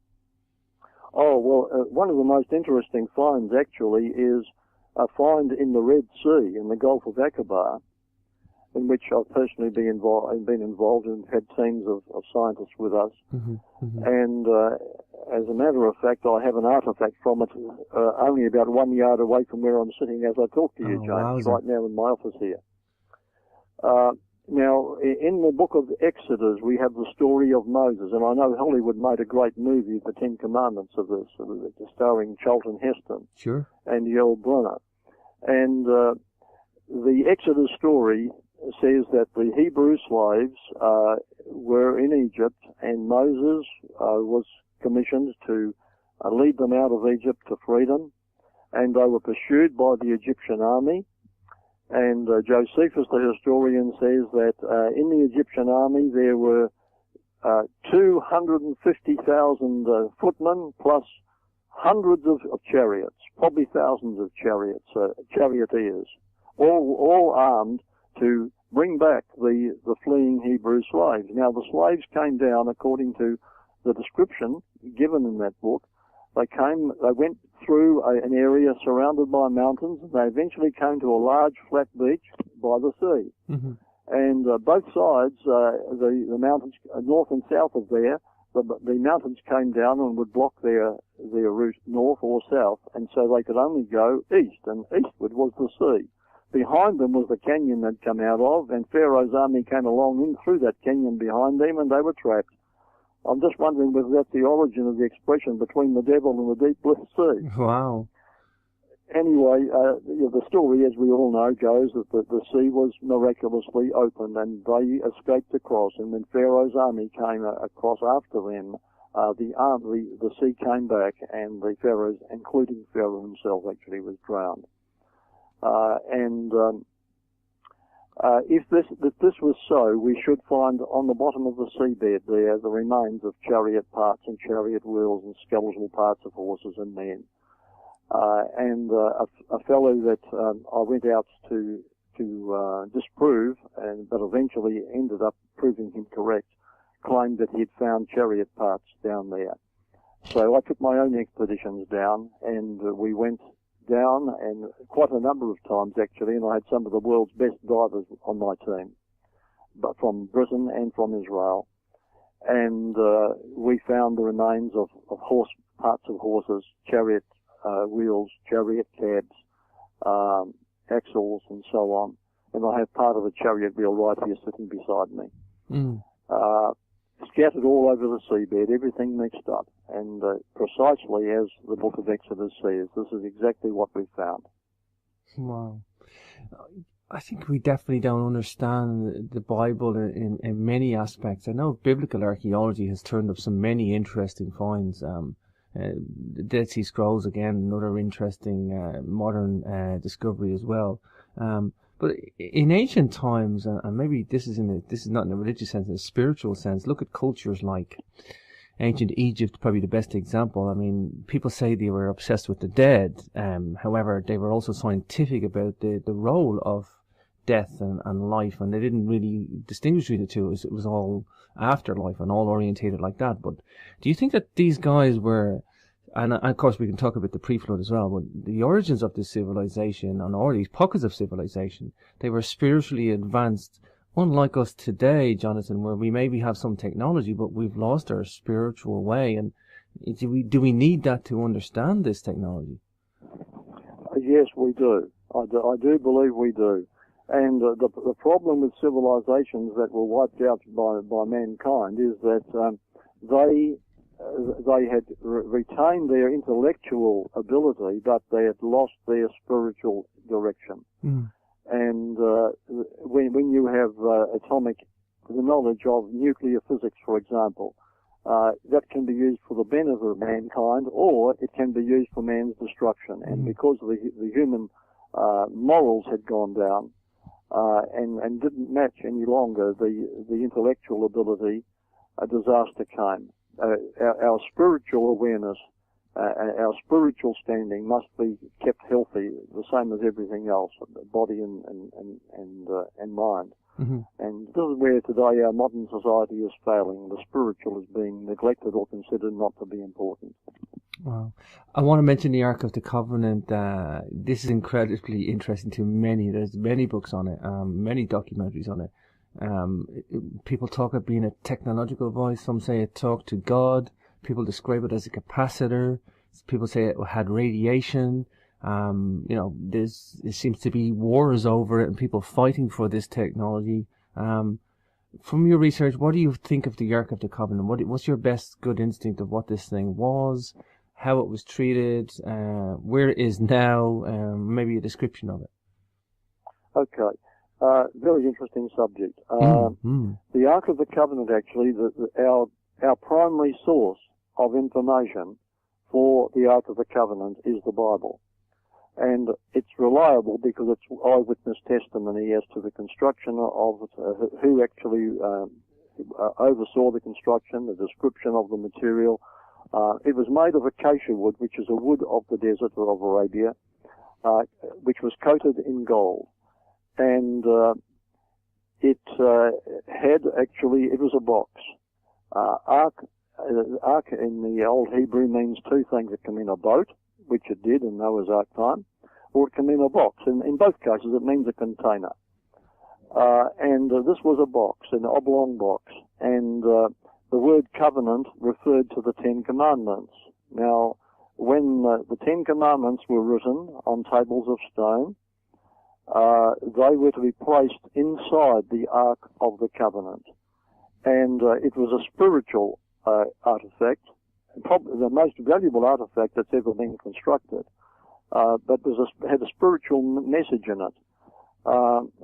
Oh, well, one of the most interesting finds, actually, is a find in the Red Sea, in the Gulf of Aqaba, in which I've personally been involved and had teams of scientists with us. And as a matter of fact, I have an artifact from it only about 1 yard away from where I'm sitting as I talk to you, James, right now in my office here. Now, in the book of Exodus, we have the story of Moses, and I know Hollywood made a great movie, The Ten Commandments, of this, starring Charlton Heston and Yul Brynner. And the Exodus story says that the Hebrew slaves were in Egypt, and Moses was commissioned to lead them out of Egypt to freedom, and they were pursued by the Egyptian army. And Josephus, the historian, says that in the Egyptian army there were 250,000 footmen plus hundreds of chariots, probably thousands of charioteers, all armed to bring back the fleeing Hebrew slaves. Now, the slaves came down, according to the description given in that book. They went through an area surrounded by mountains, and they eventually came to a large flat beach by the sea. And both sides, the mountains, north and south of there, the mountains came down and would block their route north or south, and so they could only go east, and eastward was the sea. Behind them was the canyon they'd come out of, and Pharaoh's army came along in through that canyon behind them, and they were trapped. I'm just wondering whether that's the origin of the expression between the devil and the deep blue sea. Wow. anyway, the story, as we all know, goes that the sea was miraculously opened and they escaped across. And when Pharaoh's army came across after them, the sea came back, and the pharaohs, including Pharaoh himself, actually was drowned. If this was so, we should find on the bottom of the seabed there the remains of chariot parts and chariot wheels and skeletal parts of horses and men. A fellow that I went out to disprove, but eventually ended up proving him correct, claimed that he had found chariot parts down there. So I took my own expeditions down, and we went down, and quite a number of times actually, and I had some of the world's best divers on my team, but from Britain and from Israel. And we found the remains of parts of horses, chariot wheels, chariot cabs, axles, and so on. And I have part of a chariot wheel right here sitting beside me. Scattered all over the seabed, everything mixed up. And precisely as the book of Exodus says, this is exactly what we found. Wow. I think we definitely don't understand the Bible in many aspects. I know biblical archaeology has turned up some many interesting finds. The Dead Sea Scrolls, again, another interesting modern discovery as well. But in ancient times, and maybe this is not in a religious sense, in a spiritual sense, look at cultures like ancient Egypt, probably the best example. I mean, people say they were obsessed with the dead. However, they were also scientific about the role of death and life, and they didn't really distinguish between the two. It was all afterlife and all orientated like that. But do you think that these guys were, and of course we can talk about the pre-flood as well, but the origins of this civilization and all these pockets of civilization, they were spiritually advanced, unlike us today, Johnathan, where we maybe have some technology, but we've lost our spiritual way. And do we need that to understand this technology? Yes, we do. I do believe we do. And the problem with civilizations that were wiped out by mankind is that they had retained their intellectual ability, but they had lost their spiritual direction. And when you have the knowledge of nuclear physics, for example, that can be used for the benefit of mankind, or it can be used for man's destruction. And because the human morals had gone down and didn't match any longer the intellectual ability, a disaster came. Our spiritual awareness, our spiritual standing must be kept healthy, the same as everything else, body and mind. And this is where today our modern society is failing. The spiritual is being neglected or considered not to be important. Wow. I want to mention the Ark of the Covenant. This is incredibly interesting to many. There's many books on it, many documentaries on it. People talk of being a technological voice. Some say it talked to God. People describe it as a capacitor. People say it had radiation. There seems to be wars over it and people fighting for this technology. From your research, what do you think of the Ark of the Covenant? What's your best good instinct of what this thing was, how it was treated, where it is now, maybe a description of it? Okay. Very interesting subject. The Ark of the Covenant, actually, our primary source of information for the Ark of the Covenant is the Bible. And it's reliable because it's eyewitness testimony as to the construction of it, who actually oversaw the construction, the description of the material. It was made of acacia wood, which is a wood of the desert of Arabia, which was coated in gold. And it was a box. Ark in the Old Hebrew means two things. It can mean a boat, which it did in Noah's Ark time, or it can mean a box. In both cases, it means a container. And this was a box, an oblong box. And the word covenant referred to the Ten Commandments. Now, when the Ten Commandments were written on tables of stone, they were to be placed inside the Ark of the Covenant. And it was a spiritual artifact, probably the most valuable artifact that's ever been constructed. but had a spiritual message in it.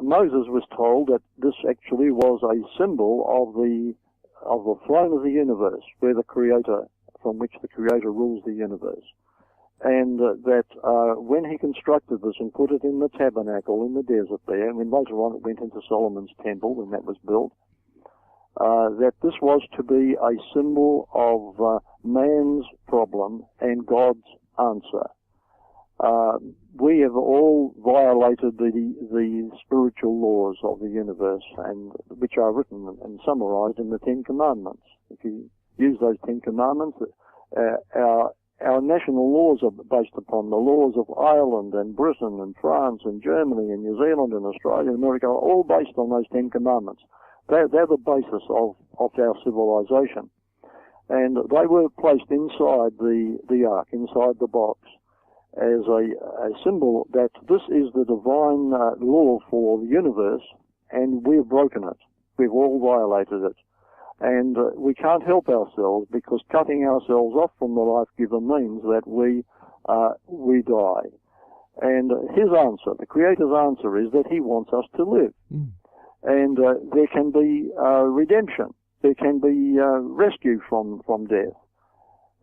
Moses was told that this actually was a symbol of the throne of the universe, from which the Creator rules the universe. And that when he constructed this and put it in the tabernacle in the desert there, and then later on it went into Solomon's temple when that was built, that this was to be a symbol of man's problem and God's answer. We have all violated the spiritual laws of the universe, and which are written and summarized in the Ten Commandments. If you use those Ten Commandments, our national laws are based upon the laws of Ireland and Britain and France and Germany and New Zealand and Australia and America, are all based on those Ten Commandments. They're the basis of our civilization. And they were placed inside the ark, inside the box, as a symbol that this is the divine law for the universe, and we've broken it. We've all violated it. And we can't help ourselves, because cutting ourselves off from the life giver means that we die. And his answer, the Creator's answer, is that he wants us to live. And there can be redemption. There can be rescue from death.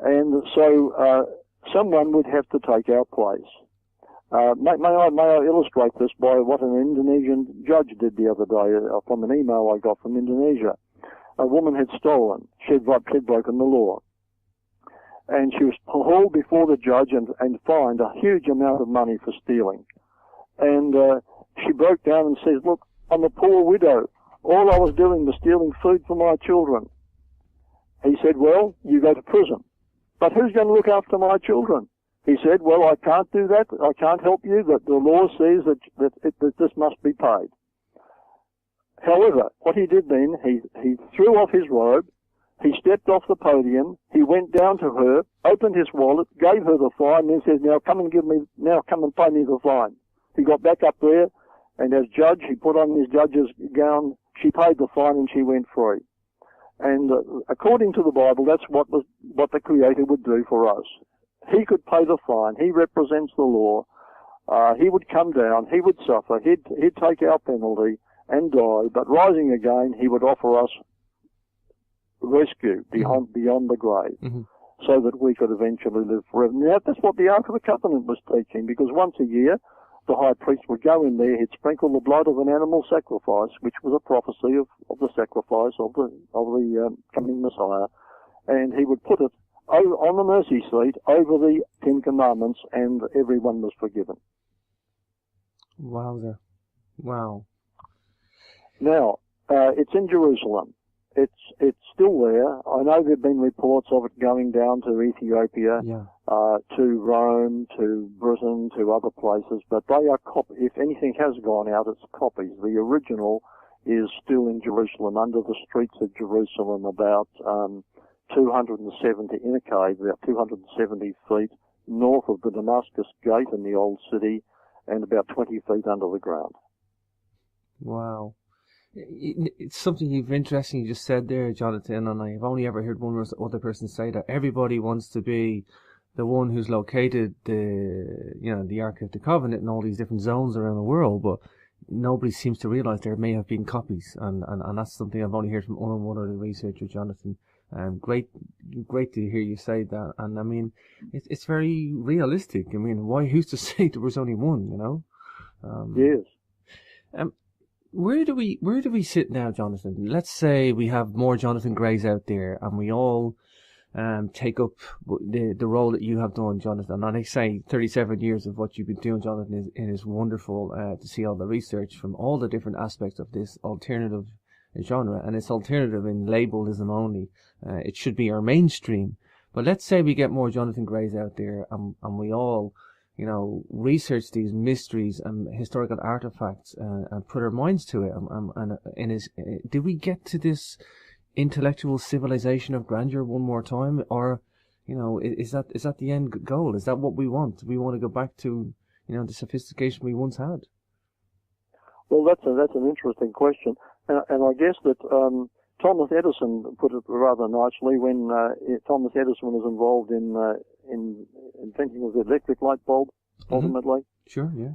And so someone would have to take our place. May I illustrate this by what an Indonesian judge did the other day from an email I got from Indonesia. A woman had stolen. She'd broken the law. And she was hauled before the judge and fined a huge amount of money for stealing. And she broke down and says, "Look, I'm a poor widow. All I was doing was stealing food for my children." He said, "Well, you go to prison. But who's going to look after my children?" He said, "Well, I can't do that. I can't help you. That the law says that this must be paid." However, what he did then, he threw off his robe, he stepped off the podium, he went down to her, opened his wallet, gave her the fine, and then says, now come and pay me the fine." He got back up there, and as judge, he put on his judge's gown, she paid the fine, and she went free. And according to the Bible, that's what the Creator would do for us. He could pay the fine. He represents the law. He would come down. He would suffer. He'd take our penalty and die. But rising again, he would offer us rescue beyond the grave, so that we could eventually live forever. Now, that's what the Ark of the Covenant was teaching, because once a year, the high priest would go in there, he'd sprinkle the blood of an animal sacrifice, which was a prophecy of the sacrifice of the coming Messiah, and he would put it on the mercy seat over the Ten Commandments, and everyone was forgiven. Wowzer. Wow. Now, it's in Jerusalem. It's still there. I know there have been reports of it going down to Ethiopia, to Rome, to Britain, to other places, but they are if anything has gone out, it's copies. The original is still in Jerusalem, under the streets of Jerusalem, about 270 in a cave, about 270 feet north of the Damascus Gate in the old city, and about 20 feet under the ground. Wow. It's something you've interesting you just said there, Johnathan, and I've only ever heard one other person say that everybody wants to be the one who's located the Ark of the Covenant in all these different zones around the world, but nobody seems to realize there may have been copies, and that's something I've only heard from one other researcher, Johnathan. Great to hear you say that, and I mean it's very realistic. I mean, who's to say there was only one? Yes. Where do we sit now, Johnathan? Let's say we have more Johnathan Grays out there, and we all take up the role that you have done, Johnathan. And I say 37 years of what you've been doing, Johnathan, is wonderful to see all the research from all the different aspects of this alternative genre, and it's alternative in labelism only. It should be our mainstream. But let's say we get more Johnathan Grays out there, and we all research these mysteries and historical artifacts and put our minds to it. Do we get to this intellectual civilization of grandeur one more time, or is that the end goal? Is that what we want? Do we want to go back to the sophistication we once had? Well, that's an interesting question, and I guess that Thomas Edison put it rather nicely when Thomas Edison was involved in inventing of the electric light bulb. ultimately. Sure, yeah.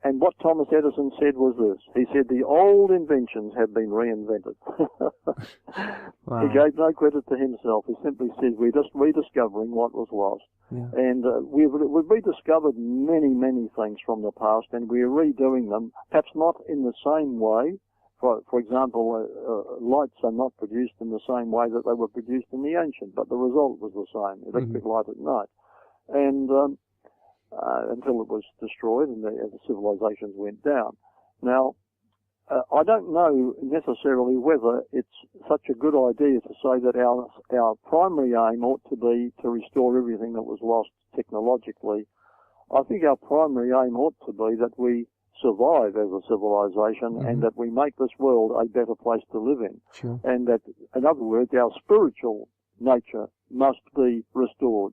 And what Thomas Edison said was this. He said, the old inventions have been reinvented. Wow. He gave no credit to himself. He simply said, we're just rediscovering what was lost. Yeah. And we've rediscovered many, many things from the past, and we're redoing them, perhaps not in the same way. For example, lights are not produced in the same way that they were produced in the ancient, but the result was the same, electric light at night. And until it was destroyed and the civilizations went down. Now, I don't know necessarily whether it's such a good idea to say that our primary aim ought to be to restore everything that was lost technologically. I think our primary aim ought to be that we survive as a civilization and that we make this world a better place to live in. Sure. And that, in other words, our spiritual nature must be restored,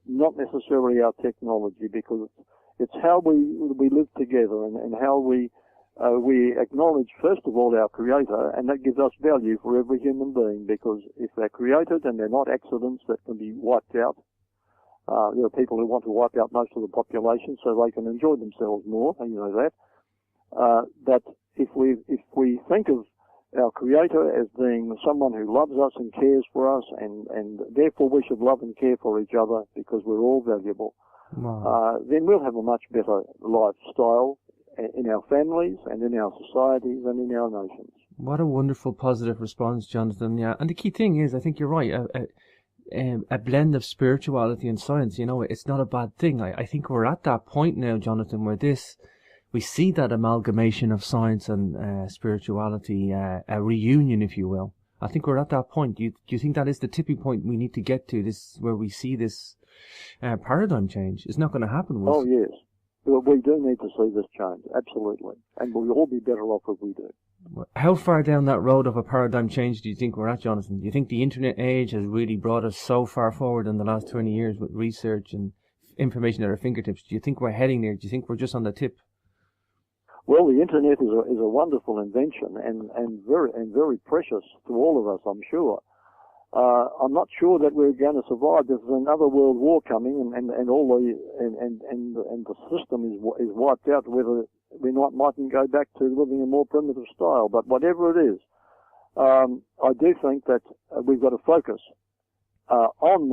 not necessarily our technology, because it's how we live together and how we acknowledge, first of all, our Creator, and that gives us value for every human being, because if they're created and they're not accidents that can be wiped out, there are people who want to wipe out most of the population so they can enjoy themselves more, you know that. That if we think of our Creator as being someone who loves us and cares for us, and therefore we should love and care for each other because we're all valuable, then we'll have a much better lifestyle in our families and in our societies and in our nations. What a wonderful positive response, Johnathan. Yeah, and the key thing is, I think you're right, a blend of spirituality and science. You know, it's not a bad thing. I think we're at that point now, Johnathan, where we see that amalgamation of science and spirituality, a reunion, if you will. I think we're at that point. Do you think that is the tipping point we need to get to, this where we see this paradigm change? It's not going to happen. Oh, yes. Well, we do need to see this change, absolutely. And we'll all be better off if we do. How far down that road of a paradigm change do you think we're at, Johnathan? Do you think the internet age has really brought us so far forward in the last 20 years with research and information at our fingertips? Do you think we're heading there? Do you think we're just on the tip? Well, the internet is a wonderful invention and very precious to all of us, I'm sure. I'm not sure that we're going to survive. There's another world war coming, and all the system is wiped out. Whether we mightn't go back to living a more primitive style, but whatever it is, I do think that we've got to focus on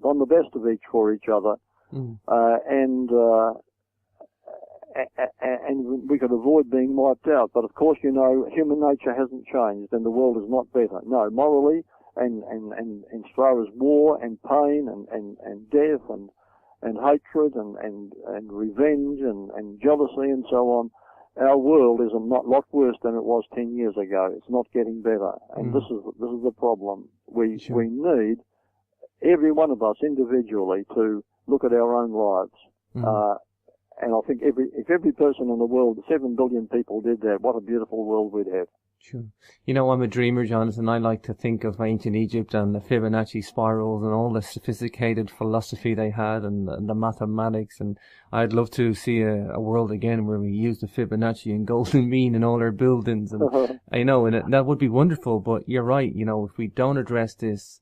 the best of each for each other, and we could avoid being wiped out. But of course, you know, human nature hasn't changed, and the world is not better. No, morally, and as far as war and pain and death and hatred and revenge and jealousy and so on, our world is not a lot worse than it was 10 years ago. It's not getting better, and this is the problem. We need every one of us individually to look at our own lives. And I think if every person in the world, 7 billion people, did that, what a beautiful world we'd have. Sure. You know, I'm a dreamer, Johnathan. I like to think of ancient Egypt and the Fibonacci spirals and all the sophisticated philosophy they had and the mathematics. And I'd love to see a world again where we use the Fibonacci and golden mean in all our buildings. And I know, and that would be wonderful. But you're right. You know, if we don't address this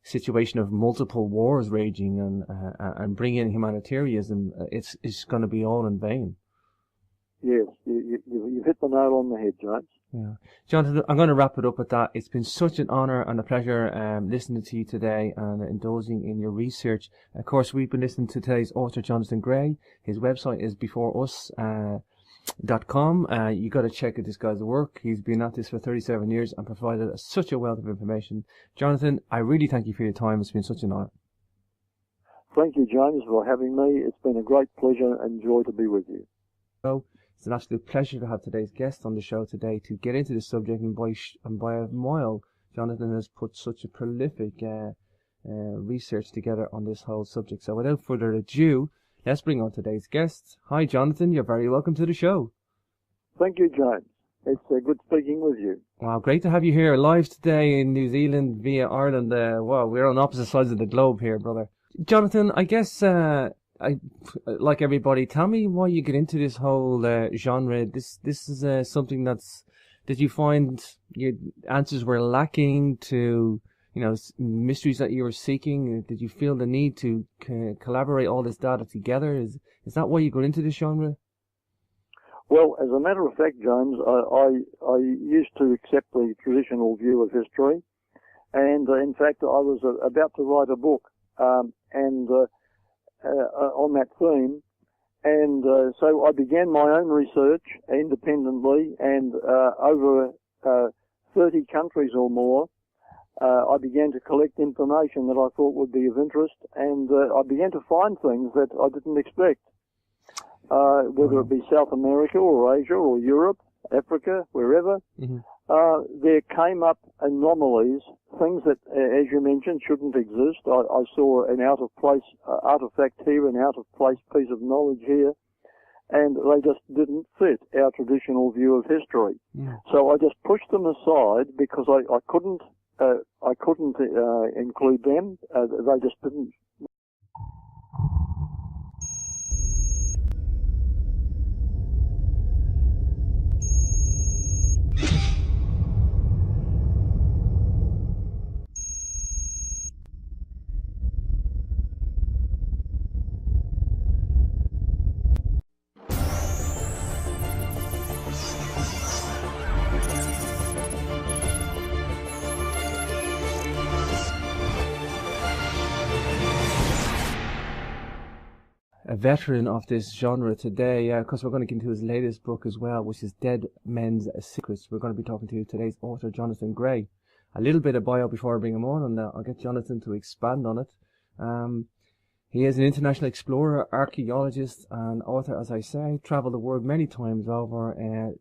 situation of multiple wars raging and bring in humanitarianism, it's going to be all in vain. Yes, you hit the nail on the head, James. Yeah, Johnathan, I'm going to wrap it up at that. It's been such an honour and a pleasure listening to you today and indulging in your research. Of course, we've been listening to today's author, Johnathan Gray. His website is beforeus.com. You got to check out this guy's work. He's been at this for 37 years and provided such a wealth of information. Johnathan, I really thank you for your time. It's been such an honour. Thank you, James, for having me. It's been a great pleasure and joy to be with you. So, it's an absolute pleasure to have today's guest on the show today to get into this subject, and by a mile, Johnathan has put such a prolific research together on this whole subject. So without further ado, let's bring on today's guest. Hi, Johnathan. You're very welcome to the show. Thank you, James. It's good speaking with you. Wow, great to have you here live today in New Zealand via Ireland. Wow, we're on opposite sides of the globe here, brother. Johnathan, I guess, like everybody, tell me why you get into this whole genre. This is something did you find your answers were lacking to mysteries that you were seeking? Did you feel the need to collaborate all this data together? Is that why you got into this genre? Well, as a matter of fact, James, I used to accept the traditional view of history, and in fact, I was about to write a book on that theme, and so I began my own research independently, and over 30 countries or more, I began to collect information that I thought would be of interest, and I began to find things that I didn't expect. Whether it be South America or Asia or Europe, Africa, wherever, there came up anomalies, things that, as you mentioned, shouldn't exist. I saw an out-of-place artifact here, an out-of-place piece of knowledge here, and they just didn't fit our traditional view of history. Yeah. So I just pushed them aside because I couldn't include them. They just didn't. A veteran of this genre today, because we're going to get into his latest book as well, which is Dead Men's Secrets. We're going to be talking to today's author, Johnathan Gray. A little bit of bio before I bring him on, and I'll get Johnathan to expand on it. He is an international explorer, archaeologist, and author, as I say, travelled the world many times over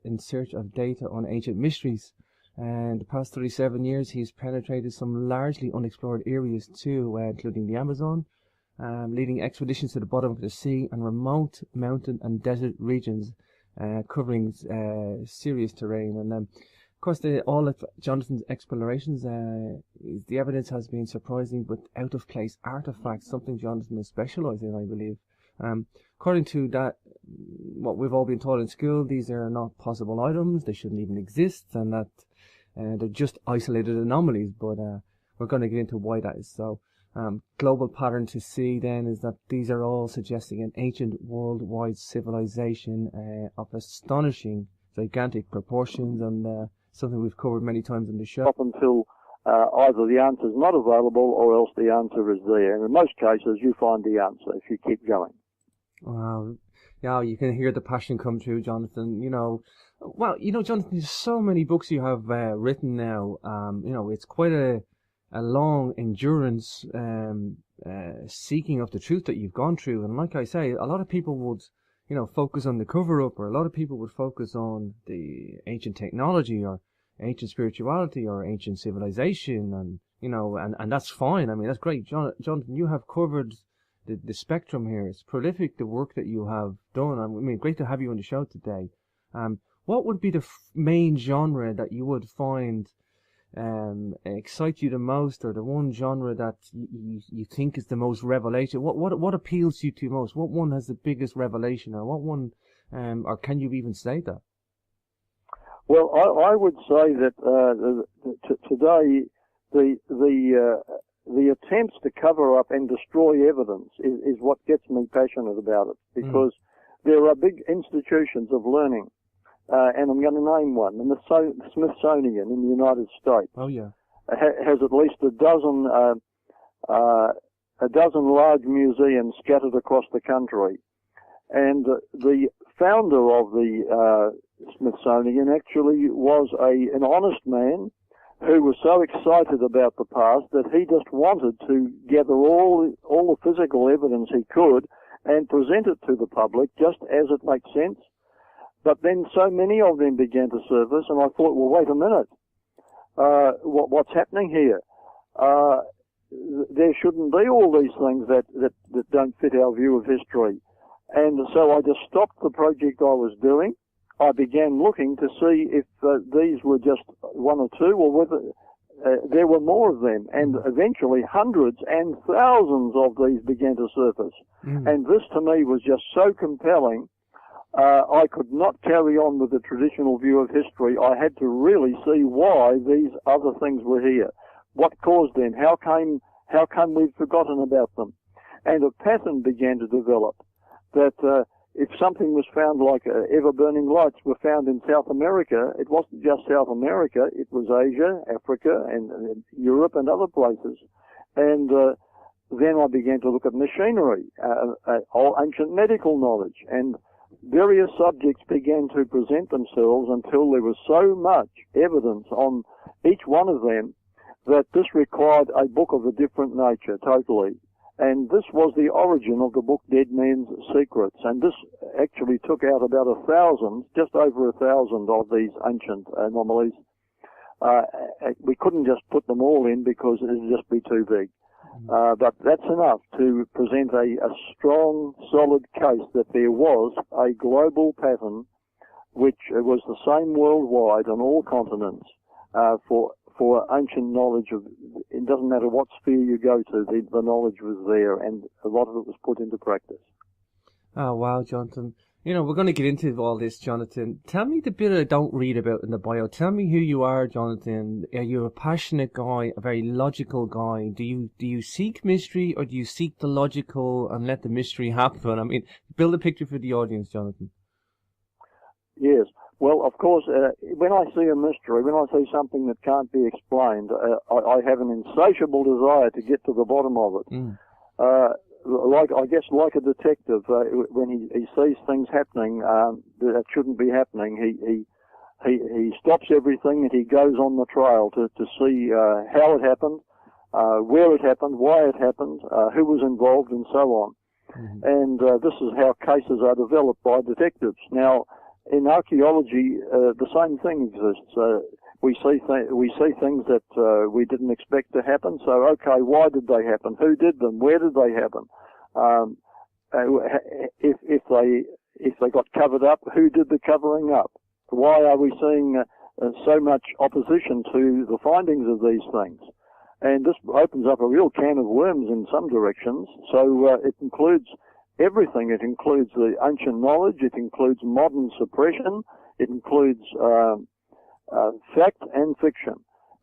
in search of data on ancient mysteries. And the past 37 years, he's penetrated some largely unexplored areas too, including the Amazon, leading expeditions to the bottom of the sea and remote mountain and desert regions, covering serious terrain. And of course, all of Johnathan's explorations, the evidence has been surprising but out-of-place artifacts, something Johnathan is specialised in, I believe. According to that, what we've all been taught in school, these are not possible items, they shouldn't even exist, and that they're just isolated anomalies, but we're going to get into why that is so. Global pattern to see then is that these are all suggesting an ancient worldwide civilization of astonishing, gigantic proportions, and something we've covered many times in the show. Up until either the answer is not available or else the answer is there. And in most cases, you find the answer if you keep going. Wow. Yeah, you can hear the passion come through, Johnathan. Well, Johnathan, there's so many books you have written now. It's quite a long endurance seeking of the truth that you've gone through. And like I say, a lot of people would, focus on the cover-up, or a lot of people would focus on the ancient technology or ancient spirituality or ancient civilization, and that's fine. I mean, that's great. Johnathan, you have covered the spectrum here. It's prolific, the work that you have done. I mean, great to have you on the show today. What would be the main genre that you would find excites you the most, or the one genre that you think is the most revelation? What appeals to you most? What one has the biggest revelation, or what one, or can you even say that? Well, I would say that today the attempts to cover up and destroy evidence is what gets me passionate about it, because there are big institutions of learning. And I'm going to name one, and the Smithsonian in the United States. Oh yeah, has at least a dozen large museums scattered across the country. And the founder of the Smithsonian actually was an honest man who was so excited about the past that he just wanted to gather all the physical evidence he could and present it to the public just as it makes sense. But then so many of them began to surface, and I thought, well, wait a minute. What's happening here? There shouldn't be all these things that don't fit our view of history. And so I just stopped the project I was doing. I began looking to see if these were just one or two, or whether there were more of them. And eventually hundreds and thousands of these began to surface. And this to me was just so compelling. I could not carry on with the traditional view of history. I had to really see why these other things were here. What caused them? How come we've forgotten about them? And a pattern began to develop that if something was found, like ever-burning lights were found in South America, it wasn't just South America, it was Asia, Africa, and Europe and other places. And then I began to look at machinery, ancient medical knowledge, and various subjects began to present themselves until there was so much evidence on each one of them that this required a book of a different nature, totally. And this was the origin of the book Dead Men's Secrets. And this actually took out about 1,000, just over 1,000 of these ancient anomalies. We couldn't just put them all in because it would just be too big. But that's enough to present a strong, solid case that there was a global pattern which was the same worldwide on all continents for ancient knowledge of, it doesn't matter what sphere you go to, the knowledge was there, and a lot of it was put into practice. Oh, wow, Johnathan. You know, we're going to get into all this, Johnathan. Tell me the bit I don't read about in the bio. Tell me who you are, Johnathan. Are you a passionate guy, a very logical guy? Do you seek mystery, or do you seek the logical and let the mystery happen? I mean, build a picture for the audience, Johnathan. Yes. Well, of course, when I see a mystery, when I see something that can't be explained, I have an insatiable desire to get to the bottom of it. Like a detective, when he sees things happening that shouldn't be happening, he stops everything and he goes on the trail to see how it happened, where it happened, why it happened, who was involved, and so on. Mm-hmm. And this is how cases are developed by detectives. Now, in archaeology, the same thing exists. We see things that we didn't expect to happen. So, okay, why did they happen? Who did them? Where did they happen? If they got covered up, who did the covering up? Why are we seeing so much opposition to the findings of these things? And this opens up a real can of worms in some directions. So it includes everything. It includes the ancient knowledge. It includes modern suppression. It includes fact and fiction.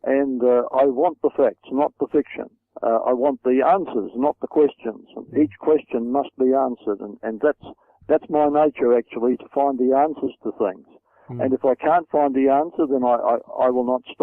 And I want the facts, not the fiction. I want the answers, not the questions. Each question must be answered, and that's my nature, actually, to find the answers to things. And if I can't find the answer, then I will not stop.